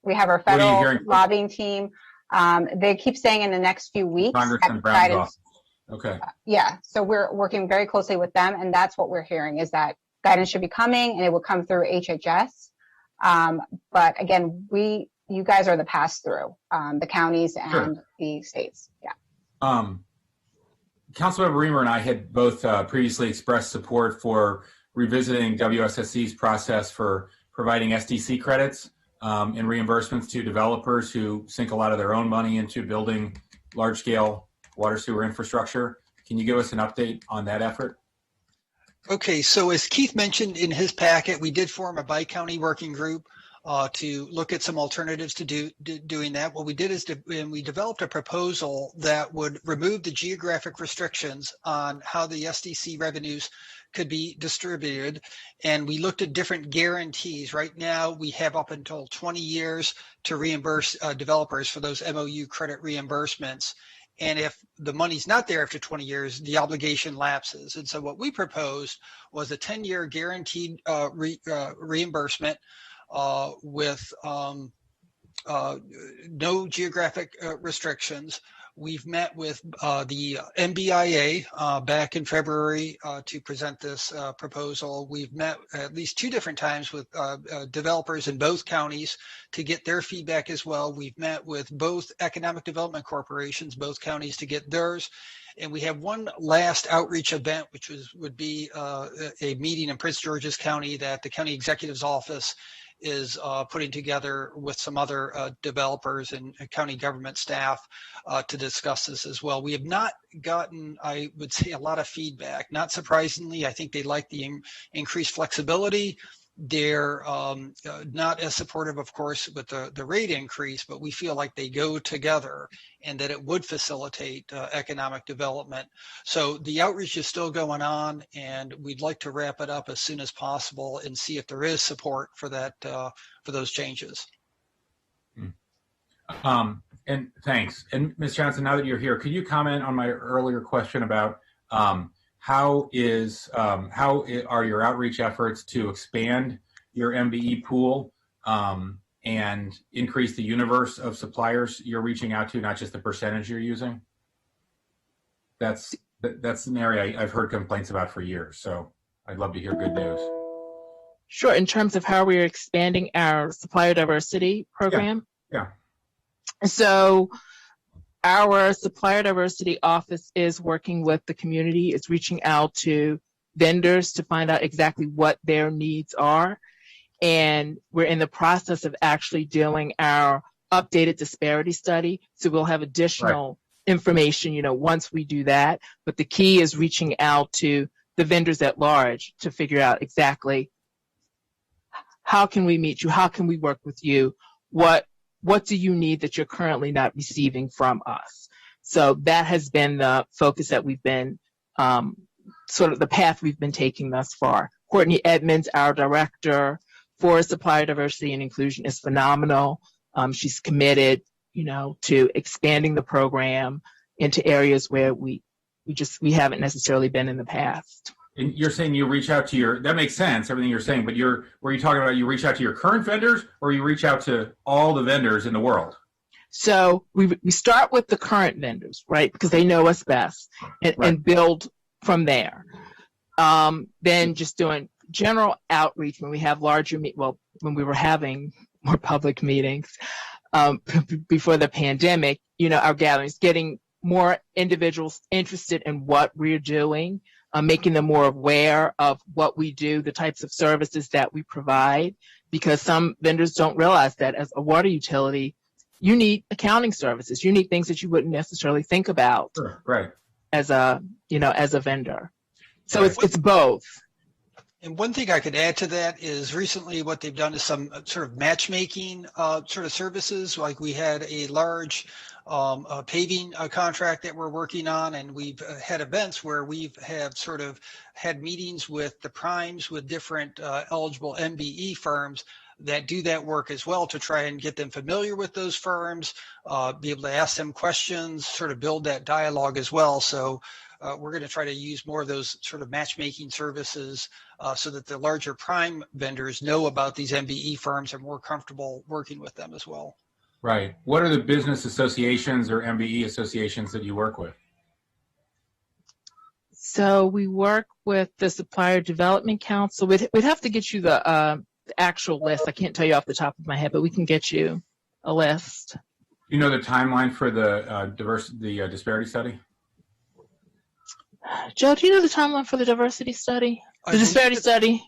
We have our federal lobbying team. They keep saying in the next few weeks. Congressman Brown's office. Okay. Yeah. So we're working very closely with them, and that's what we're hearing is that guidance should be coming, and it will come through HHS. But again, you guys are the pass through, the counties and the states. Yeah. Councilmember Reamer and I had both previously expressed support for revisiting WSSC's process for providing SDC credits and reimbursements to developers who sink a lot of their own money into building large-scale water sewer infrastructure. Can you give us an update on that effort? Okay, so as Keith mentioned in his packet, we did form a BiCounty working group to look at some alternatives to doing that. What we did is we developed a proposal that would remove the geographic restrictions on how the SDC revenues could be distributed. And we looked at different guarantees. Right now, we have up until 20 years to reimburse developers for those MOU credit reimbursements. And if the money's not there after 20 years, the obligation lapses. And so what we proposed was a 10-year guaranteed reimbursement with no geographic restrictions. We've met with the MBIA back in February to present this proposal. We've met at least 2 different times with developers in both counties to get their feedback as well. We've met with both economic development corporations, both counties, to get theirs. And we have one last outreach event, which would be a meeting in Prince George's County that the county executive's office is putting together with some other developers and county government staff to discuss this as well. We have not gotten, I would say, a lot of feedback. Not surprisingly, I think they like the increased flexibility. They're not as supportive, of course, with the rate increase, but we feel like they go together and that it would facilitate economic development. So the outreach is still going on, and we'd like to wrap it up as soon as possible and see if there is support for that, for those changes. And thanks. And Ms. Johnson, now that you're here, could you comment on my earlier question about how are your outreach efforts to expand your MBE pool and increase the universe of suppliers you're reaching out to, not just the percentage you're using? That's an area I've heard complaints about for years, so I'd love to hear good news. Sure. In terms of how we're expanding our supplier diversity program? Yeah. So our supplier diversity office is working with the community. It's reaching out to vendors to find out exactly what their needs are. And we're in the process of actually doing our updated disparity study. So we'll have additional information, once we do that. But the key is reaching out to the vendors at large to figure out exactly how can we meet you? How can we work with you? What do you need that you're currently not receiving from us? So that has been the focus that we've been, sort of the path we've been taking thus far. Courtney Edmonds, our director for supplier diversity and inclusion, is phenomenal. She's committed, to expanding the program into areas where we haven't necessarily been in the past. And you're saying you reach out to that makes sense, everything you're saying, but were you talking about you reach out to your current vendors, or you reach out to all the vendors in the world? So we start with the current vendors, right? Because they know us best, and build from there. Then just doing general outreach when we have when we were having more public meetings before the pandemic, our gatherings, getting more individuals interested in what we're doing, making them more aware of what we do, the types of services that we provide, because some vendors don't realize that as a water utility, you need accounting services. You need things that you wouldn't necessarily think about as a vendor. So it's both. And one thing I could add to that is recently what they've done is some sort of matchmaking sort of services. Like we had a large paving contract that we're working on, and we've had events where we've sort of had meetings with the primes with different eligible MBE firms that do that work as well, to try and get them familiar with those firms, be able to ask them questions, sort of build that dialogue as well. So we're going to try to use more of those sort of matchmaking services so that the larger prime vendors know about these MBE firms and more comfortable working with them as well. Right. What are the business associations or MBE associations that you work with? So we work with the Supplier Development Council. We'd have to get you the actual list. I can't tell you off the top of my head, but we can get you a list. You know the timeline for the disparity study? Joe, do you know the timeline for the diversity study? The disparity study?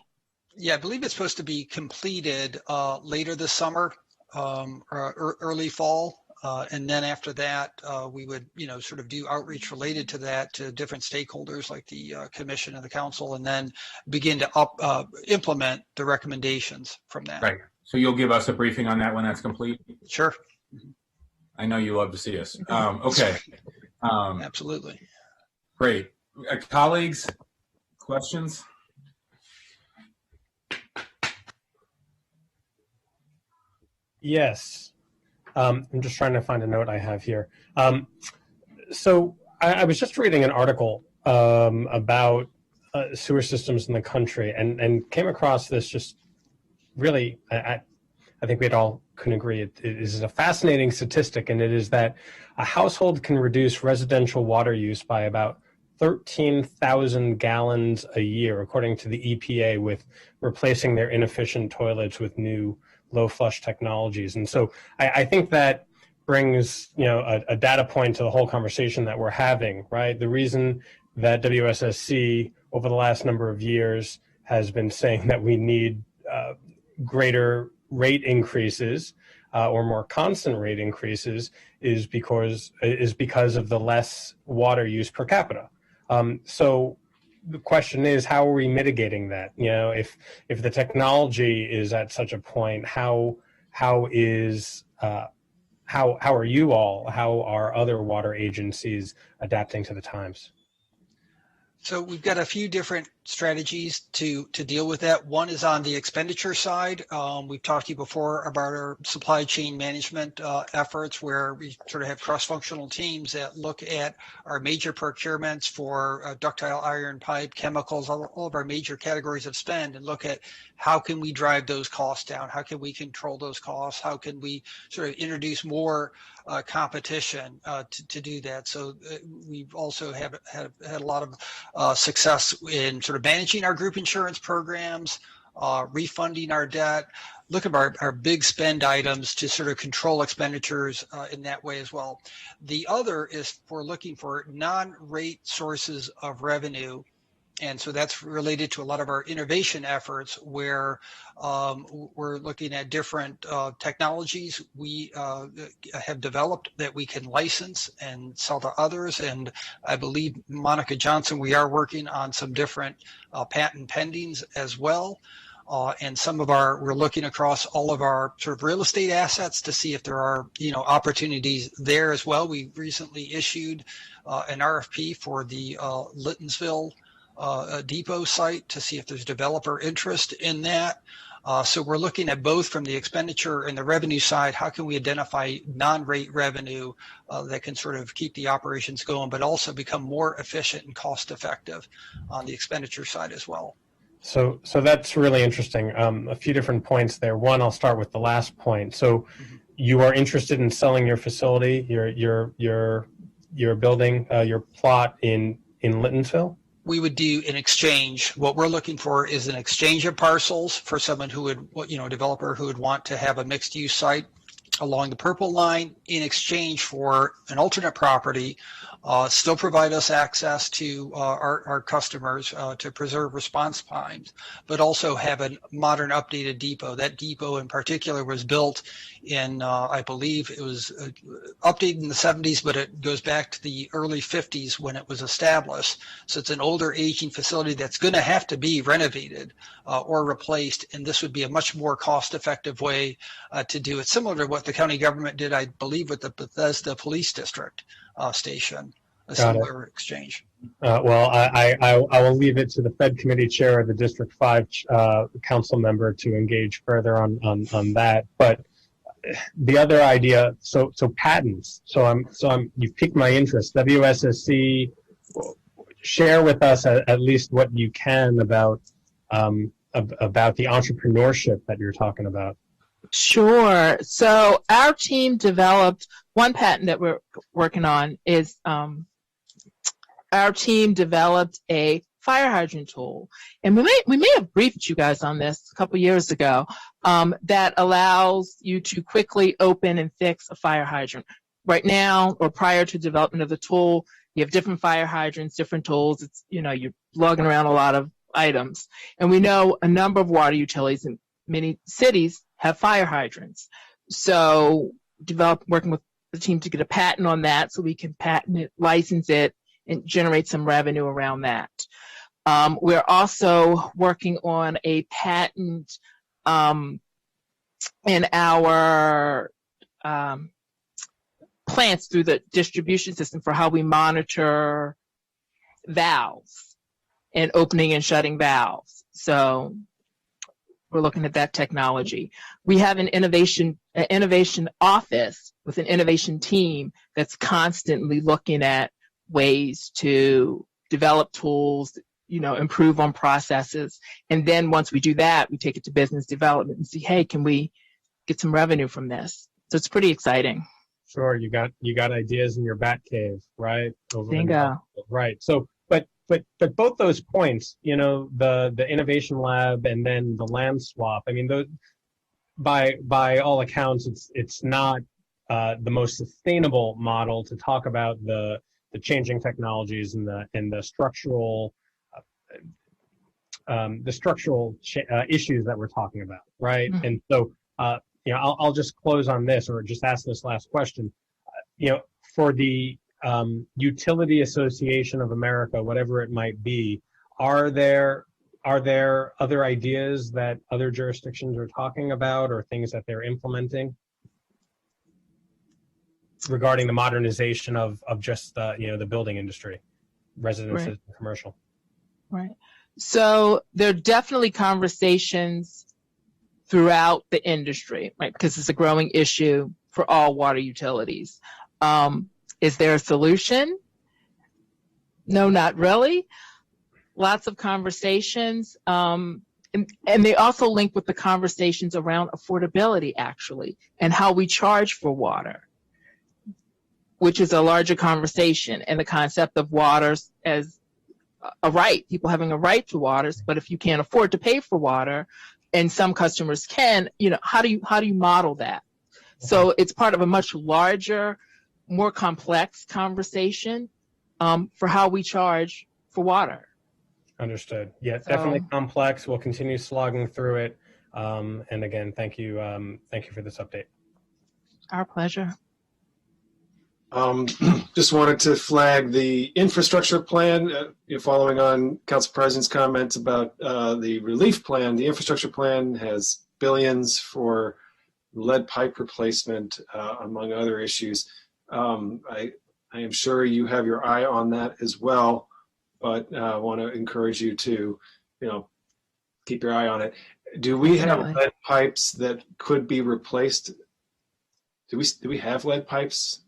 Yeah, I believe it's supposed to be completed later this summer or early fall. And then after that, we would, sort of do outreach related to that to different stakeholders like the commission and the council, and then begin to implement the recommendations from that. Right. So you'll give us a briefing on that when that's complete? Sure. I know you love to see us. Okay. Absolutely. Great. Colleagues, questions? Yes. I'm just trying to find a note I have here. So I was just reading an article about sewer systems in the country and came across this just really, I think we'd all can agree, it is a fascinating statistic, and it is that a household can reduce residential water use by about 13,000 gallons a year, according to the EPA, with replacing their inefficient toilets with new low flush technologies. And so I think that brings, a data point to the whole conversation that we're having, right? The reason that WSSC over the last number of years has been saying that we need greater rate increases or more constant rate increases is because of the less water use per capita. So the question is, how are we mitigating that? If the technology is at such a point, how are you all, how are other water agencies adapting to the times? So we've got a few different strategies to deal with that. One is on the expenditure side. We've talked to you before about our supply chain management efforts, where we sort of have cross-functional teams that look at our major procurements for ductile iron pipe, chemicals, all of our major categories of spend, and look at how can we drive those costs down? How can we control those costs? How can we sort of introduce more competition to do that? So we've also had a lot of success in sort of managing our group insurance programs, refunding our debt, look at our big spend items to sort of control expenditures in that way as well. The other is we're looking for non-rate sources of revenue. And so that's related to a lot of our innovation efforts, where we're looking at different technologies we have developed that we can license and sell to others. And I believe, Monica Johnson, we are working on some different patent pendings as well. And we're looking across all of our sort of real estate assets to see if there are, opportunities there as well. We recently issued an RFP for the Littonsville depot site to see if there's developer interest in that. So we're looking at both from the expenditure and the revenue side. How can we identify non-rate revenue that can sort of keep the operations going, but also become more efficient and cost effective on the expenditure side as well? So that's really interesting. A few different points there. One, I'll start with the last point. So you are interested in selling your facility, your building, your plot in Littonsville? We would do an exchange. What we're looking for is an exchange of parcels for someone who would, a developer who would want to have a mixed use site along the purple line in exchange for an alternate property, still provide us access to our customers to preserve response times, but also have a modern updated depot. That depot in particular was built in, I believe it was updated in the 70s, but it goes back to the early 50s when it was established. So it's an older aging facility that's going to have to be renovated or replaced. And this would be a much more cost effective way to do it, similar to what the county government did, I believe, with the Bethesda Police District station, a similar exchange. Well, I will leave it to the Fed Committee Chair or the District 5 council member to engage further on that. But the other idea, so patents. You've piqued my interest. WSSC, share with us at least what you can about the entrepreneurship that you're talking about. Sure. So our team developed one patent that we're working on is our team developed a fire hydrant tool, and we may have briefed you guys on this a couple years ago, that allows you to quickly open and fix a fire hydrant. Right now, or prior to development of the tool, you have different fire hydrants, different tools. It's, you're lugging around a lot of items, and we know a number of water utilities in many cities have fire hydrants. So working with the team to get a patent on that so we can patent it, license it, and generate some revenue around that. We're also working on a patent in our plants through the distribution system for how we monitor valves and opening and shutting valves. So we're looking at that technology. We have an innovation office with an innovation team that's constantly looking at ways to develop tools, improve on processes. And then once we do that, we take it to business development and see, hey, can we get some revenue from this? So it's pretty exciting. Sure, you got ideas in your bat cave, right? Bingo. Right. So, but both those points, the innovation lab and then the land swap. I mean, by all accounts, it's not the most sustainable model to talk about the changing technologies and the structural issues that we're talking about, right? Mm-hmm. And so, I'll just close on this, or just ask this last question. For the Utility Association of America, whatever it might be, are there other ideas that other jurisdictions are talking about, or things that they're implementing regarding the modernization of just the building industry, residences, right, and commercial? Right. So there are definitely conversations throughout the industry, right? Because it's a growing issue for all water utilities. Is there a solution? No, not really. Lots of conversations. And they also link with the conversations around affordability, actually, and how we charge for water, which is a larger conversation, and the concept of water as a right, people having a right to waters, but if you can't afford to pay for water, and some customers can, how do you model that? Okay. So it's part of a much larger, more complex conversation for how we charge for water. Understood. Yeah, definitely complex. We'll continue slogging through it. And again, thank you for this update. Our pleasure. Just wanted to flag the infrastructure plan, following on Council President's comments about the relief plan. The infrastructure plan has billions for lead pipe replacement, among other issues. I am sure you have your eye on that as well, but I want to encourage you to, keep your eye on it. Do we have lead pipes that could be replaced? Do we have lead pipes?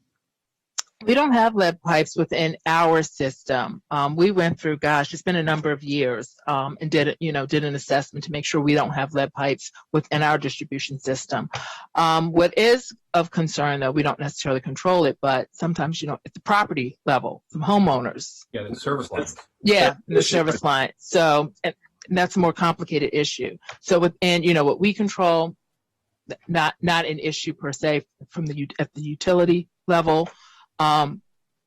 We don't have lead pipes within our system. We went through, it's been a number of years, and did an assessment to make sure we don't have lead pipes within our distribution system. What is of concern, though, we don't necessarily control it, but sometimes, at the property level, from homeowners. Yeah, the service line. Yeah, the service line. So, and that's a more complicated issue. So within, what we control, not an issue per se at the utility level. But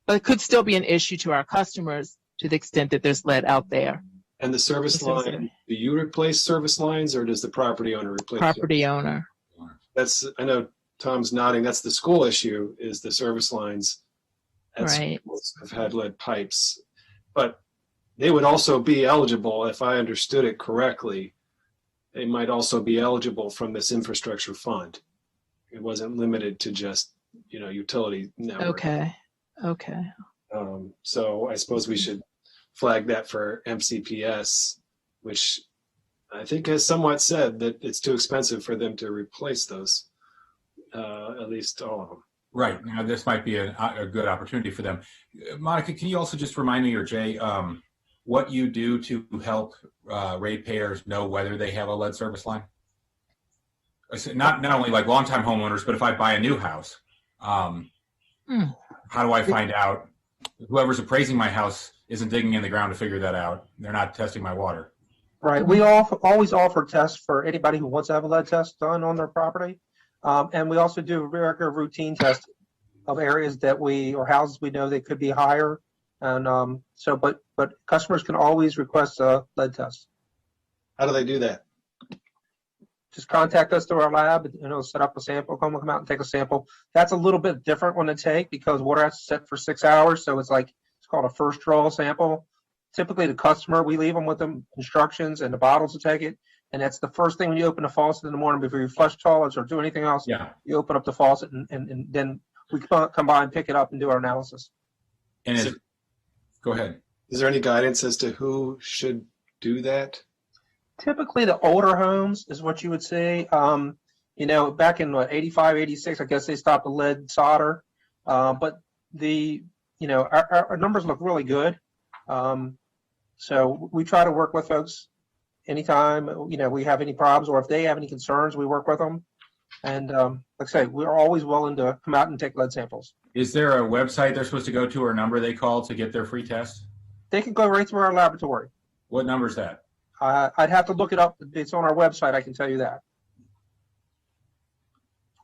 it could still be an issue to our customers to the extent that there's lead out there. And the service line, do you replace service lines, or does the property owner replace? Property owner. I know Tom's nodding, that's the school issue, is the service lines at schools have had lead pipes. But they would also be eligible, if I understood it correctly, they might also be eligible from this infrastructure fund. It wasn't limited to just utility network. Okay. So I suppose we should flag that for MCPS, which I think has somewhat said that it's too expensive for them to replace those, at least all of them. Right. Now, this might be a good opportunity for them. Monica, can you also just remind me, or Jay, what you do to help ratepayers know whether they have a lead service line? Not only like longtime homeowners, but if I buy a new house, how do I find out? Whoever's appraising my house isn't digging in the ground to figure that out. They're not testing my water. Right. We always offer tests for anybody who wants to have a lead test done on their property. And we also do regular routine tests of areas or houses we know they could be higher. And but customers can always request a lead test. How do they do that? just contact us through our lab, set up a sample, come out and take a sample. That's a little bit different one to take because water has to set for 6 hours. So it's called a first draw sample. Typically the customer, we leave them with the instructions and the bottles to take it. And that's the first thing when you open the faucet in the morning before you flush toilets or do anything else. Yeah. You open up the faucet and then we come by and pick it up and do our analysis. And go ahead. Is there any guidance as to who should do that? Typically the older homes is what you would see. Back in 85, 86, I guess they stopped the lead solder. But our numbers look really good. So we try to work with folks anytime, we have any problems or if they have any concerns, we work with them. And like I say, we're always willing to come out and take lead samples. Is there a website they're supposed to go to or a number they call to get their free test? They can go right through our laboratory. What number is that? I'd have to look it up. It's on our website. I can tell you that.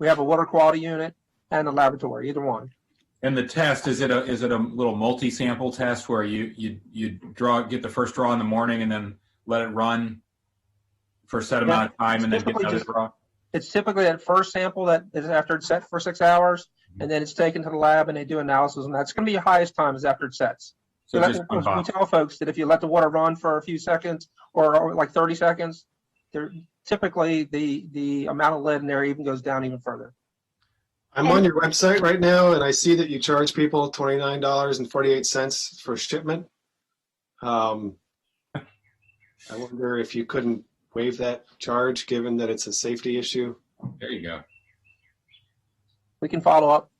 We have a water quality unit and a laboratory, either one. And the test, is it a little multi-sample test where you get the first draw in the morning and then let it run for a set amount of time and then get another draw? It's typically that first sample that is after it's set for 6 hours, and then it's taken to the lab and they do analysis, and that's going to be your highest time is after it sets. So we tell folks that if you let the water run for a few seconds or like 30 seconds, typically the amount of lead in there even goes down even further. I'm on your website right now, and I see that you charge people $29.48 for shipment. I wonder if you couldn't waive that charge, given that it's a safety issue. There you go. We can follow up.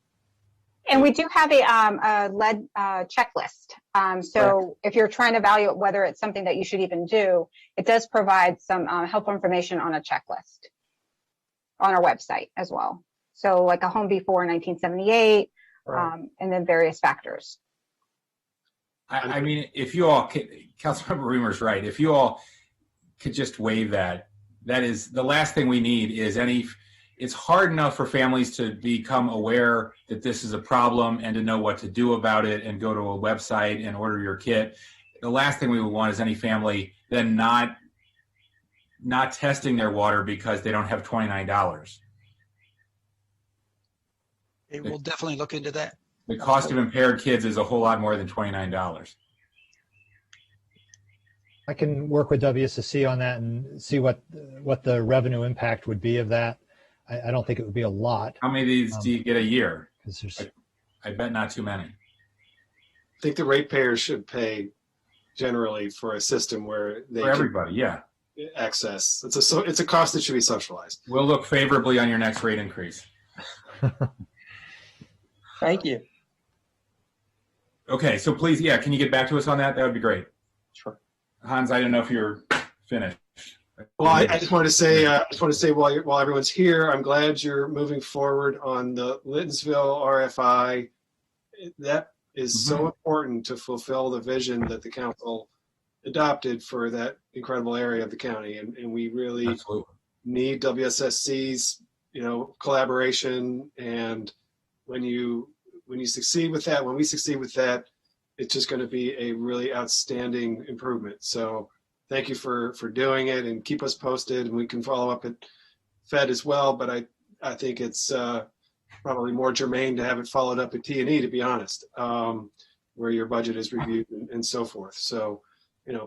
And we do have a lead checklist. So if you're trying to evaluate whether it's something that you should even do, it does provide some helpful information on a checklist on our website as well. So like a home before 1978, and then various factors. I mean, if you all, Councilmember Reamer's right, if you all could just waive that, that is the last thing we need is it's hard enough for families to become aware that this is a problem and to know what to do about it and go to a website and order your kit. The last thing we would want is any family then not testing their water because they don't have $29. We'll definitely look into that. The cost of impaired kids is a whole lot more than $29. I can work with WSSC on that and see what the revenue impact would be of that. I don't think it would be a lot. How many of these do you get a year? I bet not too many. I think the ratepayers should pay generally for a system where they for everybody, yeah. Access. It's a cost that should be socialized. We'll look favorably on your next rate increase. Thank you. Okay, so please, can you get back to us on that? That would be great. Sure. Hans, I don't know if you're finished. Well, I just want to say, while everyone's here, I'm glad you're moving forward on the Littonsville RFI. That is so important to fulfill the vision that the council adopted for that incredible area of the county, and we really need WSSC's collaboration. And when you succeed with that, when we succeed with that, it's just going to be a really outstanding improvement. So thank you for doing it, and keep us posted, and we can follow up at Fed as well. But I think it's probably more germane to have it followed up at T&E, to be honest, where your budget is reviewed and so forth. So,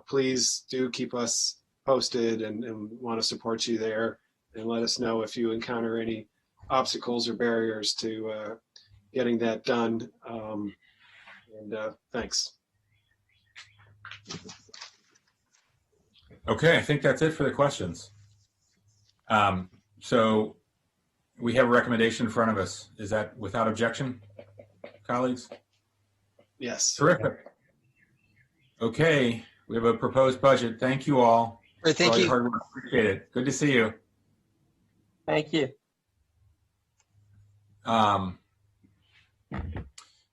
please do keep us posted, and want to support you there, and let us know if you encounter any obstacles or barriers to getting that done. Thanks. Okay, I think that's it for the questions. So we have a recommendation in front of us. Is that without objection, colleagues? Yes. Terrific. Okay, we have a proposed budget. Thank you all. Thank for all you. your hard work. Appreciate it. Good to see you. Thank you.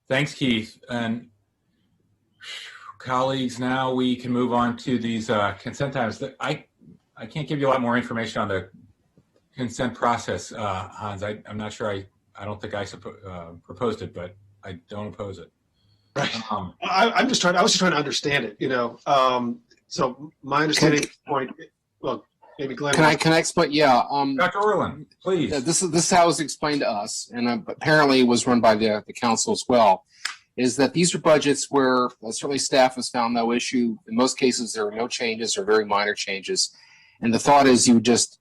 Thanks, Keith. And colleagues, now we can move on to these consent items. I can't give you a lot more information on the consent process, Hans. I'm not sure. I don't think I proposed it, but I don't oppose it. Right. I was just trying to understand it. So my understanding point. Well, maybe Glenn. Can I explain? Yeah. Dr. Orland, please. This is how it was explained to us, and apparently it was run by the council as well. Is that these are budgets where certainly staff has found no issue. In most cases, there are no changes or very minor changes, and the thought is you just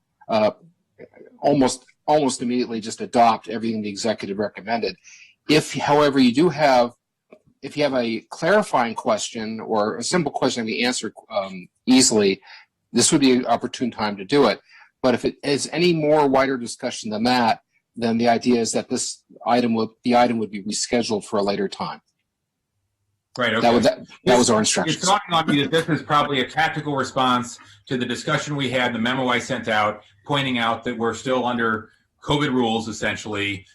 almost immediately just adopt everything the executive recommended. If, however, if you have a clarifying question or a simple question that can be answered easily, this would be an opportune time to do it. But if it is any more wider discussion than that, then the idea is that the item would be rescheduled for a later time. Right. Okay. That was our instructions. You're talking on me that this is probably a tactical response to the discussion we had, the memo I sent out, pointing out that we're still under COVID rules, essentially.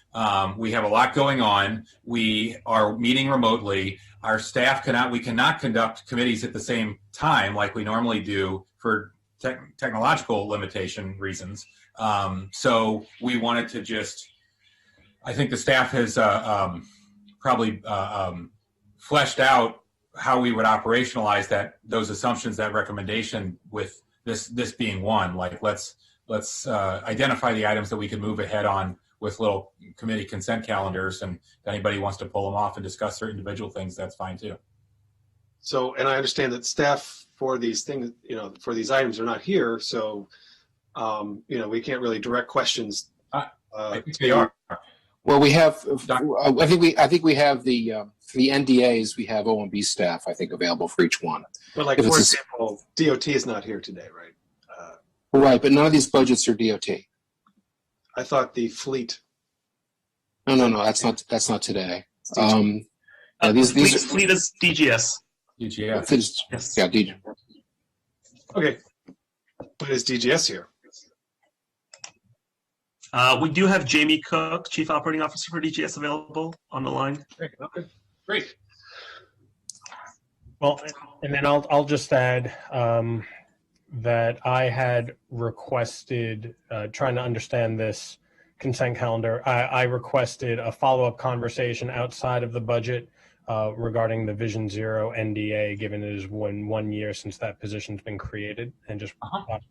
We have a lot going on. We are meeting remotely. Our staff cannot conduct committees at the same time like we normally do for technological limitation reasons. So we wanted to just, I think the staff has probably fleshed out how we would operationalize those assumptions, that recommendation, with this being one. Like let's identify the items that we can move ahead on with little committee consent calendars, and if anybody wants to pull them off and discuss their individual things, that's fine too. So, and I understand that staff for these things, for these items are not here, so we can't really direct questions. I think they are. Well, we have. I think we have for the NDAs. We have OMB staff, I think, available for each one. But like, for example, DOT is not here today, right? Right, but none of these budgets are DOT. I thought the fleet. No, that's not today. Fleet is DGS. DGS. Yes. Yeah, DGS. Okay, but is DGS here? We do have Jamie Cook, Chief Operating Officer for DGS, available on the line. Great. Well, and then I'll just add that I had requested, trying to understand this consent calendar, I requested a follow-up conversation outside of the budget regarding the Vision Zero NDA, given it is 1 year since that position's been created, and just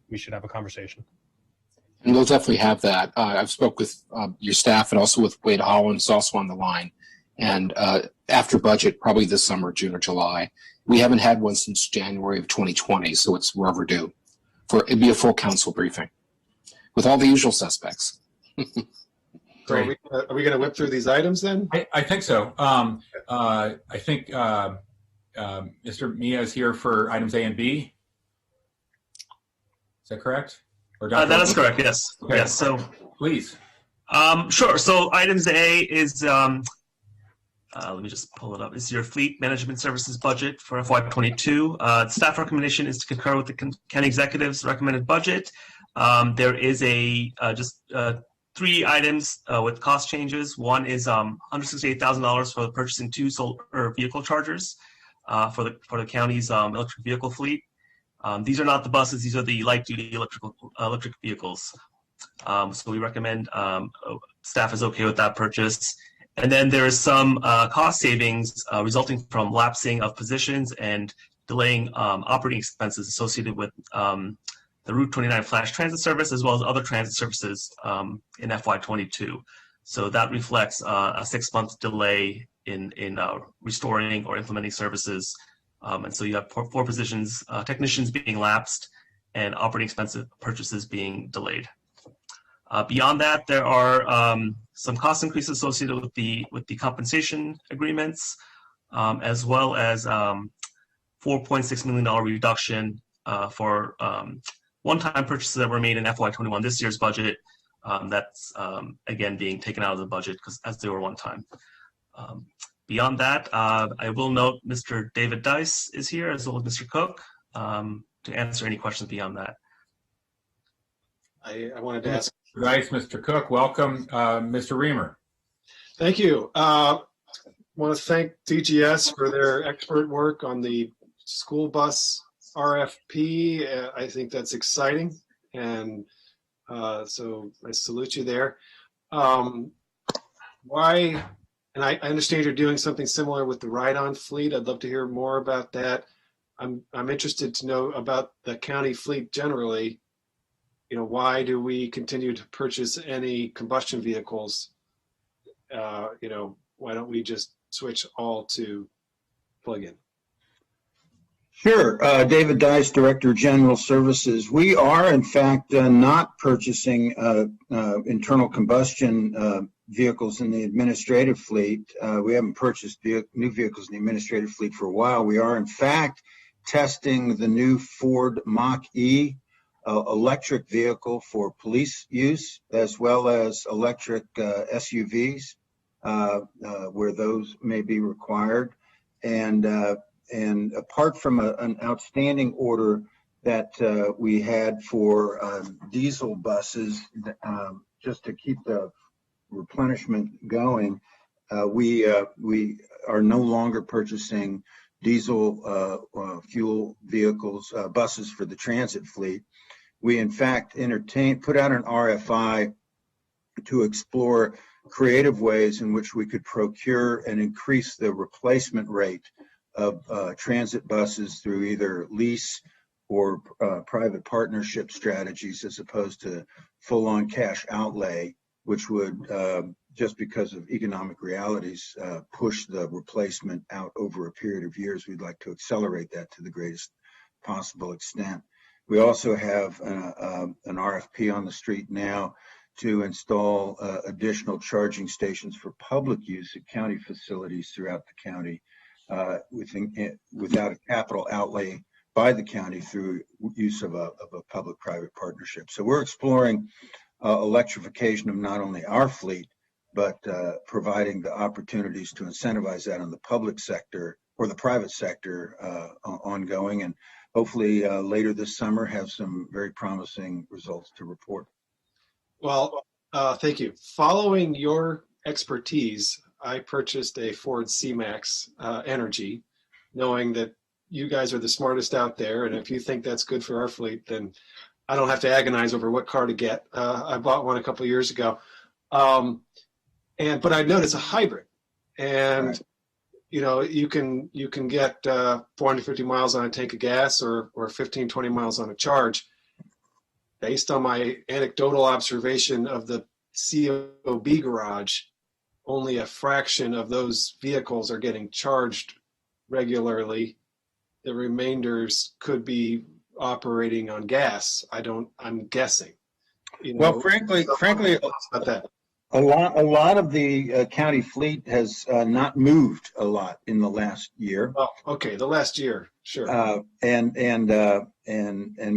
we should have a conversation. And we'll definitely have that. I've spoke with your staff and also with Wade Hollins, also on the line. And after budget, probably this summer, June or July. We haven't had one since January of 2020, so we're overdue. It'd be a full council briefing with all the usual suspects. So are we going to whip through these items then? I think so. I think Mr. Mia is here for items A and B. Is that correct? Or that is correct, yes. Okay. Yes. So please. Sure. So items A is, let me just pull it up. It's your fleet management services budget for FY22. Staff recommendation is to concur with the county executive's recommended budget. There is just 3 items with cost changes. One is $168,000 for purchasing 2 solar vehicle chargers for the county's electric vehicle fleet. These are not the buses; these are the light-duty electric vehicles. So we recommend staff is okay with that purchase. And then there is some cost savings resulting from lapsing of positions and delaying operating expenses associated with the Route 29 Flash Transit Service, as well as other transit services in FY22. So that reflects a 6-month delay in restoring or implementing services. And so you have 4 positions, technicians being lapsed and operating expense purchases being delayed. Beyond that, there are some cost increases associated with the compensation agreements, as well as $4.6 million reduction for one-time purchases that were made in FY21, this year's budget. That's again being taken out of the budget as they were one time. Beyond that, I will note Mr. David Dice is here, as well as Mr. Cook, to answer any questions beyond that. I wanted to ask. Mr. Dice, Mr. Cook, welcome. Mr. Reamer. Thank you. I want to thank DGS for their expert work on the school bus RFP. I think that's exciting, and so I salute you there. Why? And I understand you're doing something similar with the ride-on fleet. I'd love to hear more about that. I'm interested to know about the county fleet generally. why do we continue to purchase any combustion vehicles? Why don't we just switch all to plug-in? Sure. David Dice, Director of General Services. We are, in fact, not purchasing internal combustion vehicles in the administrative fleet. We haven't purchased new vehicles in the administrative fleet for a while. We are, in fact, testing the new Ford Mach-E electric vehicle for police use, as well as electric SUVs where those may be required. And apart from an outstanding order that we had for diesel buses, just to keep the replenishment going, we are no longer purchasing diesel fuel vehicles, buses for the transit fleet. We, in fact, put out an RFI to explore creative ways in which we could procure and increase the replacement rate of transit buses through either lease or private partnership strategies, as opposed to full-on cash outlay, which would, just because of economic realities, push the replacement out over a period of years. We'd like to accelerate that to the greatest possible extent. We also have an RFP on the street now to install additional charging stations for public use at county facilities throughout the county, without a capital outlay by the county through use of a public-private partnership. So we're exploring electrification of not only our fleet, but providing the opportunities to incentivize that on the public sector or the private sector ongoing, and hopefully later this summer have some very promising results to report. Well, thank you. Following your expertise, I purchased a Ford C-Max Energy, knowing that you guys are the smartest out there, and if you think that's good for our fleet, then I don't have to agonize over what car to get. I bought one a couple of years ago, but I noticed a hybrid, and right. You can get 450 miles on a tank of gas or 15, 20 miles on a charge. Based on my anecdotal observation of the COB garage, only a fraction of those vehicles are getting charged regularly. The remainders could be operating on gas. I'm guessing. Well, frankly, about that. A lot of the county fleet has not moved a lot in the last year. Oh, okay, the last year, sure. And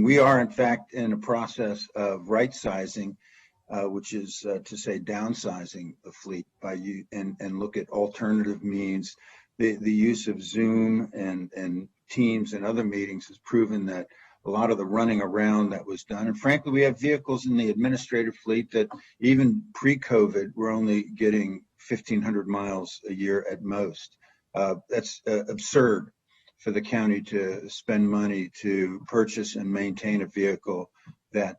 we are, in fact, in a process of right sizing, which is to say downsizing the fleet and look at alternative means. The use of Zoom and Teams and other meetings has proven that a lot of the running around that was done. And frankly, we have vehicles in the administrative fleet that even pre-COVID were only getting 1,500 miles a year at most. That's absurd for the county to spend money to purchase and maintain a vehicle that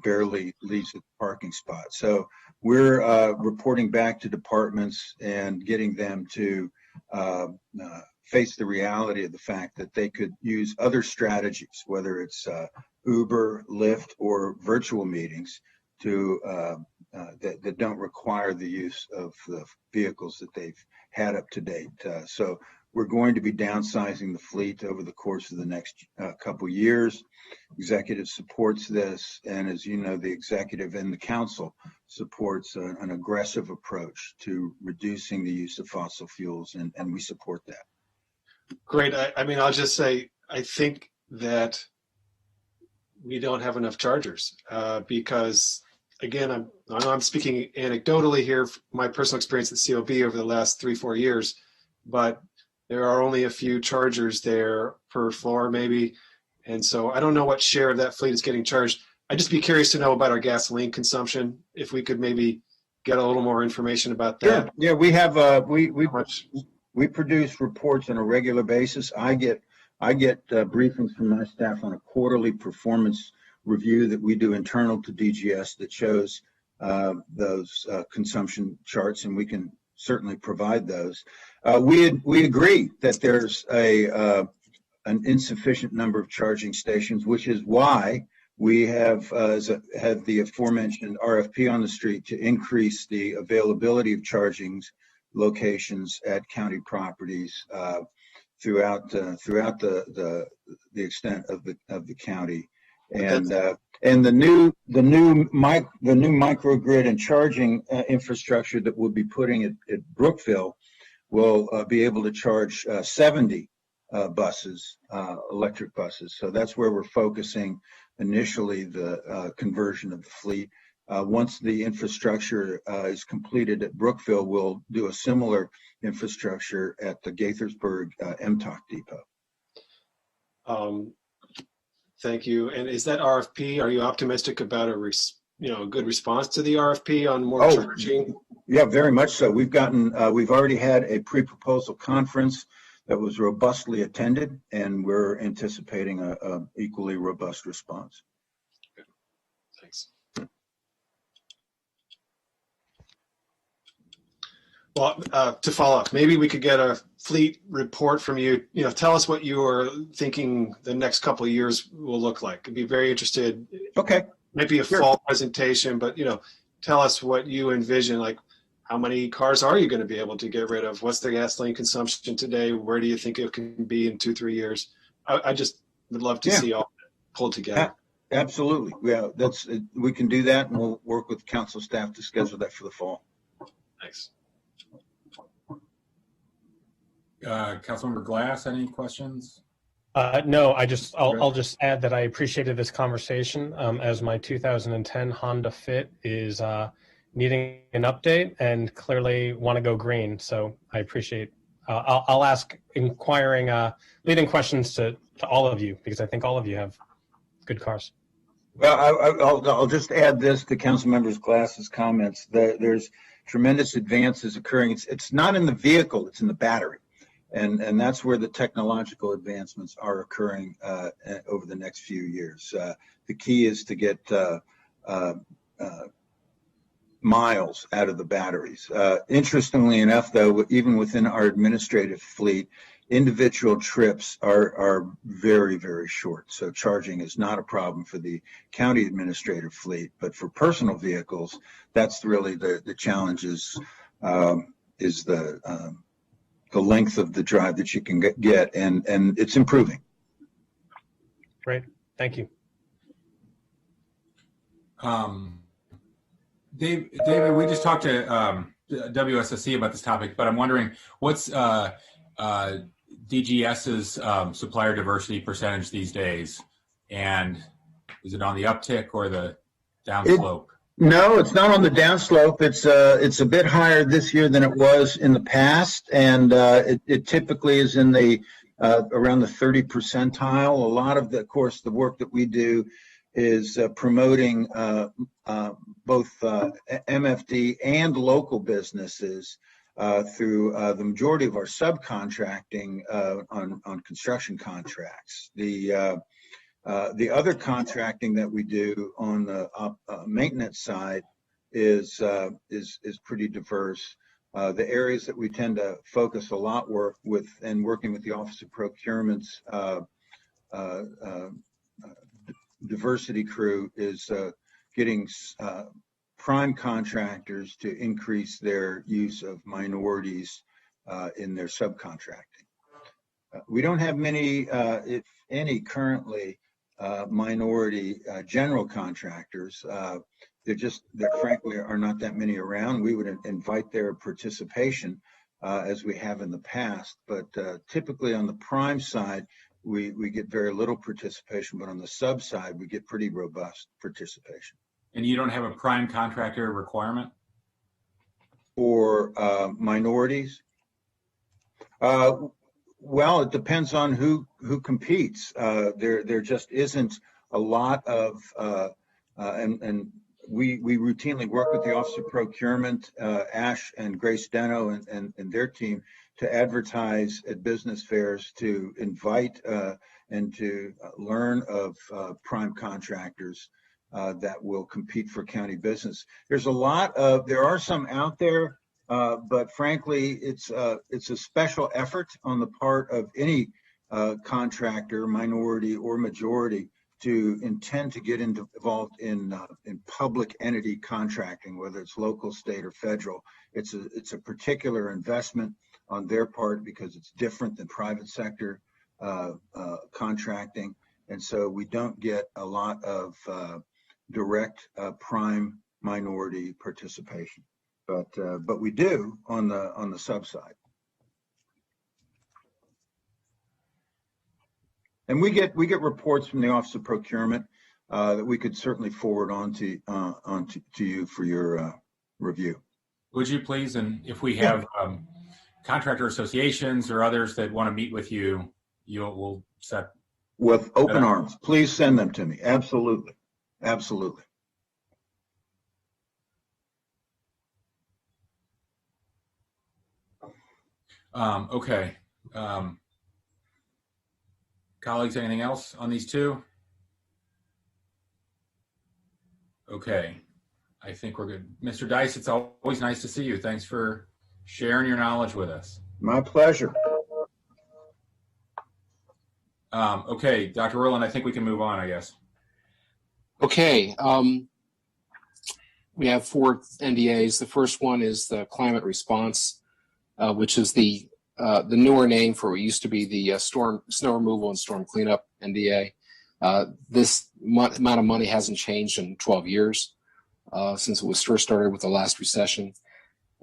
barely leaves a parking spot. So we're reporting back to departments and getting them to face the reality of the fact that they could use other strategies, whether it's Uber, Lyft, or virtual meetings that don't require the use of the vehicles that they've had up to date. So we're going to be downsizing the fleet over the course of the next couple years. Executive supports this, and as you know, the executive and the council supports an aggressive approach to reducing the use of fossil fuels, and we support that. Great. I'll just say, I think that we don't have enough chargers because, again, I'm speaking anecdotally here, my personal experience at COB over the last 3-4 years, but there are only a few chargers there per floor maybe. And so I don't know what share of that fleet is getting charged. I'd just be curious to know about our gasoline consumption, if we could maybe get a little more information about that. Yeah, we have we produce reports on a regular basis. I get briefings from my staff on a quarterly performance review that we do internal to DGS that shows those consumption charts, and we can certainly provide those. We agree that there's an insufficient number of charging stations, which is why We have had the aforementioned RFP on the street to increase the availability of charging locations at county properties throughout the extent of the county, and the new microgrid and charging infrastructure that we'll be putting at Brookville will be able to charge 70 buses, electric buses. So that's where we're focusing initially the conversion of the fleet. Once the infrastructure is completed at Brookville, we'll do a similar infrastructure at the Gaithersburg MTOC depot. Thank you. And is that RFP, are you optimistic about a good response to the RFP on more charging? Yeah, very much so. We've already had a pre-proposal conference that was robustly attended, and we're anticipating a equally robust response. Okay. Thanks. Well, to follow up, maybe we could get a fleet report from you. Tell us what you are thinking the next couple of years will look like. I'd be very interested. Okay. Maybe a fall presentation, but tell us what you envision. Like, how many cars are you going to be able to get rid of? What's the gasoline consumption today? Where do you think it can be in 2-3 years? I just would love to see all that pulled together. Absolutely. Yeah, we can do that, and we'll work with council staff to schedule that for the fall. Thanks. Councilmember Glass, any questions? No, I'll just add that I appreciated this conversation as my 2010 Honda Fit is needing an update and clearly want to go green. So I appreciate. I'll ask inquiring, leading questions to all of you, because I think all of you have good cars. Well, I'll just add this to Councilmember Glass's comments. There's tremendous advances occurring. It's not in the vehicle; it's in the battery. And that's where the technological advancements are occurring over the next few years. The key is to get miles out of the batteries. Interestingly enough, though, even within our administrative fleet, individual trips are very, very short. So charging is not a problem for the county administrative fleet, but for personal vehicles, that's really the challenge is the length of the drive that you can get, and it's improving. Great, thank you. David, we just talked to WSSC about this topic, but I'm wondering what's DGS's supplier diversity percentage these days, and is it on the uptick or the downslope? No, it's not on the downslope. It's a bit higher this year than it was in the past, and it typically is in the around the 30 percentile. A lot of of course, the work that we do is promoting both MFD and local businesses through the majority of our subcontracting on construction contracts. The other contracting that we do on the maintenance side is pretty diverse. The areas that we tend to focus a lot with and working with the Office of Procurement's diversity crew is getting prime contractors to increase their use of minorities in their subcontracting. We don't have many, if any, currently minority general contractors. There frankly are not that many around. We would invite their participation as we have in the past, but typically on the prime side, we get very little participation, but on the sub side, we get pretty robust participation. And you don't have a prime contractor requirement? For minorities? Well, it depends on who competes. There just isn't a lot of, and we routinely work with the Office of Procurement, Ash and Grace Deno and their team to advertise at business fairs to invite and to learn of prime contractors that will compete for county business. There are some out there. But frankly, it's a special effort on the part of any contractor, minority or majority, to intend to get involved in public entity contracting, whether it's local, state, or federal. It's a particular investment on their part because it's different than private sector contracting, and so we don't get a lot of direct prime minority participation, but we do on the sub side. And we get reports from the Office of Procurement that we could certainly forward on to you for your review. Would you please? And if we have contractor associations or others that want to meet with you, we'll set with open arms. Please send them to me. Absolutely, absolutely. Okay. Colleagues, anything else on these two? Okay, I think we're good. Mr. Dice, it's always nice to see you. Thanks for sharing your knowledge with us. My pleasure. Okay, Dr. Rowland, I think we can move on, I guess. Okay, we have 4 NDAs. The first one is the climate response, which is the newer name for what used to be the snow removal and storm cleanup NDA. This amount of money hasn't changed in 12 years since it was first started with the last recession.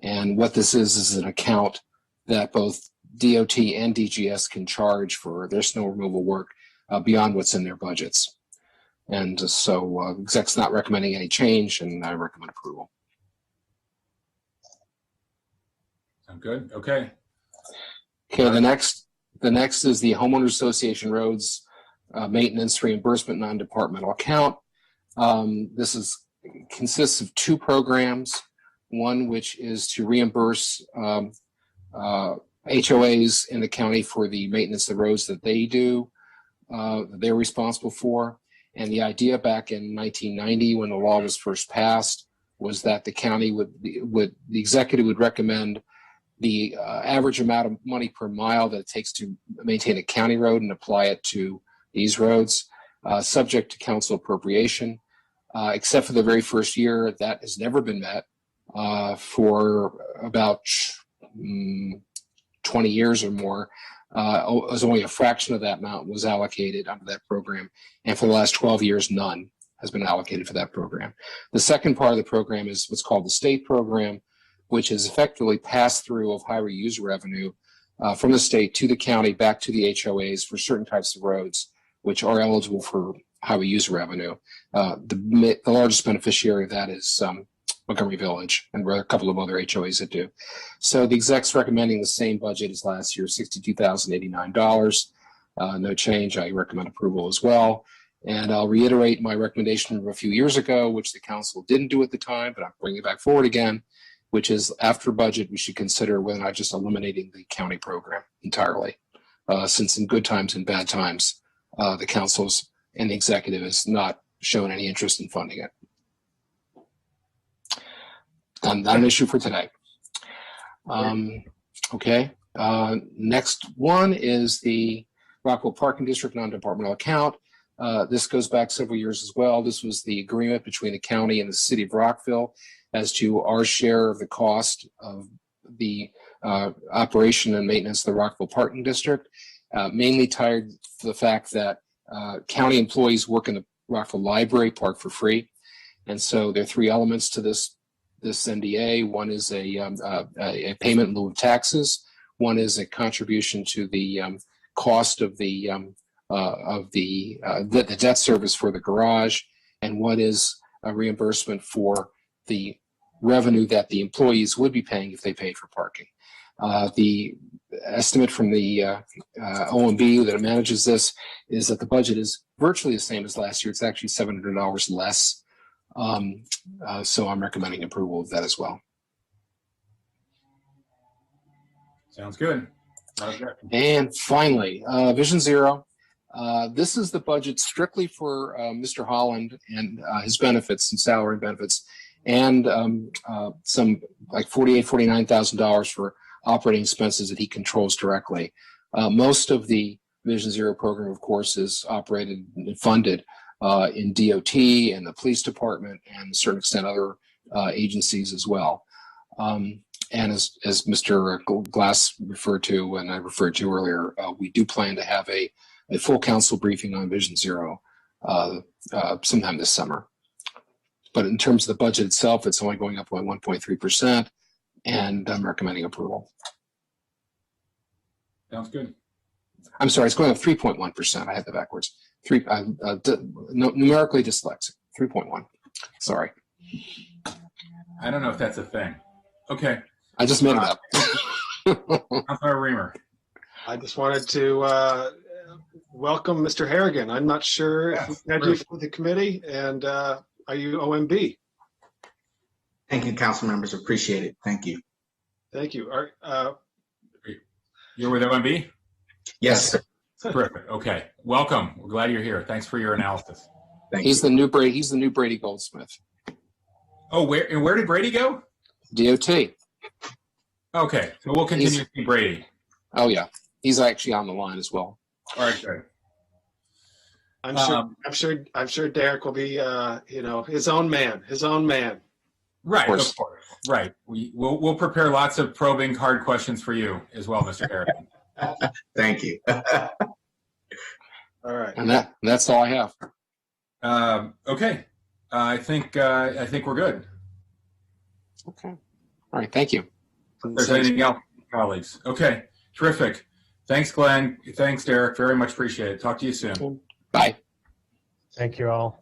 And what this is an account that both DOT and DGS can charge for their snow removal work beyond what's in their budgets. And so exec's not recommending any change, and I recommend approval. I'm good. Okay. Okay, the next is the Homeowners Association Roads Maintenance Reimbursement Non-Departmental Account. This consists of 2 programs. One which is to reimburse HOAs in the county for the maintenance of the roads that they do, they're responsible for. And the idea back in 1990, when the law was first passed, was that the county the executive would recommend the average amount of money per mile that it takes to maintain a county road and apply it to these roads, subject to council appropriation, except for the very first year. That has never been met for about 20 years or more. It was only a fraction of that amount was allocated under that program, and for the last 12 years, none has been allocated for that program. The second part of the program is what's called the state program, which is effectively pass-through of highway user revenue from the state to the county back to the HOAs for certain types of roads which are eligible for highway user revenue. The largest beneficiary of that is Montgomery Village, and there are a couple of other HOAs that do. So the exec's recommending the same budget as last year, $62,089. No change. I recommend approval as well. And I'll reiterate my recommendation from a few years ago, which the council didn't do at the time, but I'm bringing it back forward again, which is after budget, we should consider whether or not just eliminating the county program entirely. Since in good times and bad times, the councils and the executive has not shown any interest in funding it. Not an issue for today. Okay. Next one is the Rockville Parking District non-departmental account. This goes back several years as well. This was the agreement between the county and the city of Rockville as to our share of the cost of the operation and maintenance of the Rockville Parking District, mainly tied to the fact that county employees work in the Rockville Library park for free. And so there are 3 elements to this NDA. One is a payment in lieu of taxes. One is a contribution to the cost of the debt service for the garage, and one is a reimbursement for the revenue that the employees would be paying if they paid for parking. The estimate from the OMB that manages this is that the budget is virtually the same as last year. It's actually $700 less. So I'm recommending approval of that as well. Sounds good. And finally, Vision Zero. This is the budget strictly for Mr. Holland and his benefits and salary benefits, and some like $49,000 for operating expenses that he controls directly. Most of the Vision Zero program, of course, is operated and funded in DOT and the police department and to a certain extent other agencies as well. And as Mr. Glass referred to and I referred to earlier, we do plan to have a full council briefing on Vision Zero sometime this summer. But in terms of the budget itself, it's only going up by 1.3%, and I'm recommending approval. Sounds good. I'm sorry, it's going up 3.1%. I had that backwards. Numerically dyslexic. 3.1. Sorry. I don't know if that's a thing. Okay. I just made it up. Councilmember Reamer. I just wanted to welcome Mr. Harrigan. I'm not sure if we had you for the committee, and are you OMB? Thank you, council members. Appreciate it. Thank you. Thank you. You're with OMB? Yes. Terrific. Okay. Welcome. We're glad you're here. Thanks for your analysis. He's the new Brady Goldsmith. Oh, where did Brady go? DOT. Okay. So we'll continue to see Brady. Oh yeah. He's actually on the line as well. All right, good. I'm sure Derek will be his own man. Right, of course. Right. We'll prepare lots of probing hard questions for you as well, Mr. Harrigan. Thank you. All right. And that's all I have. Okay. I think we're good. Okay. All right. Thank you. If there's anything else, colleagues. Okay. Terrific. Thanks, Glenn. Thanks, Derek. Very much appreciate it. Talk to you soon. Bye. Thank you all.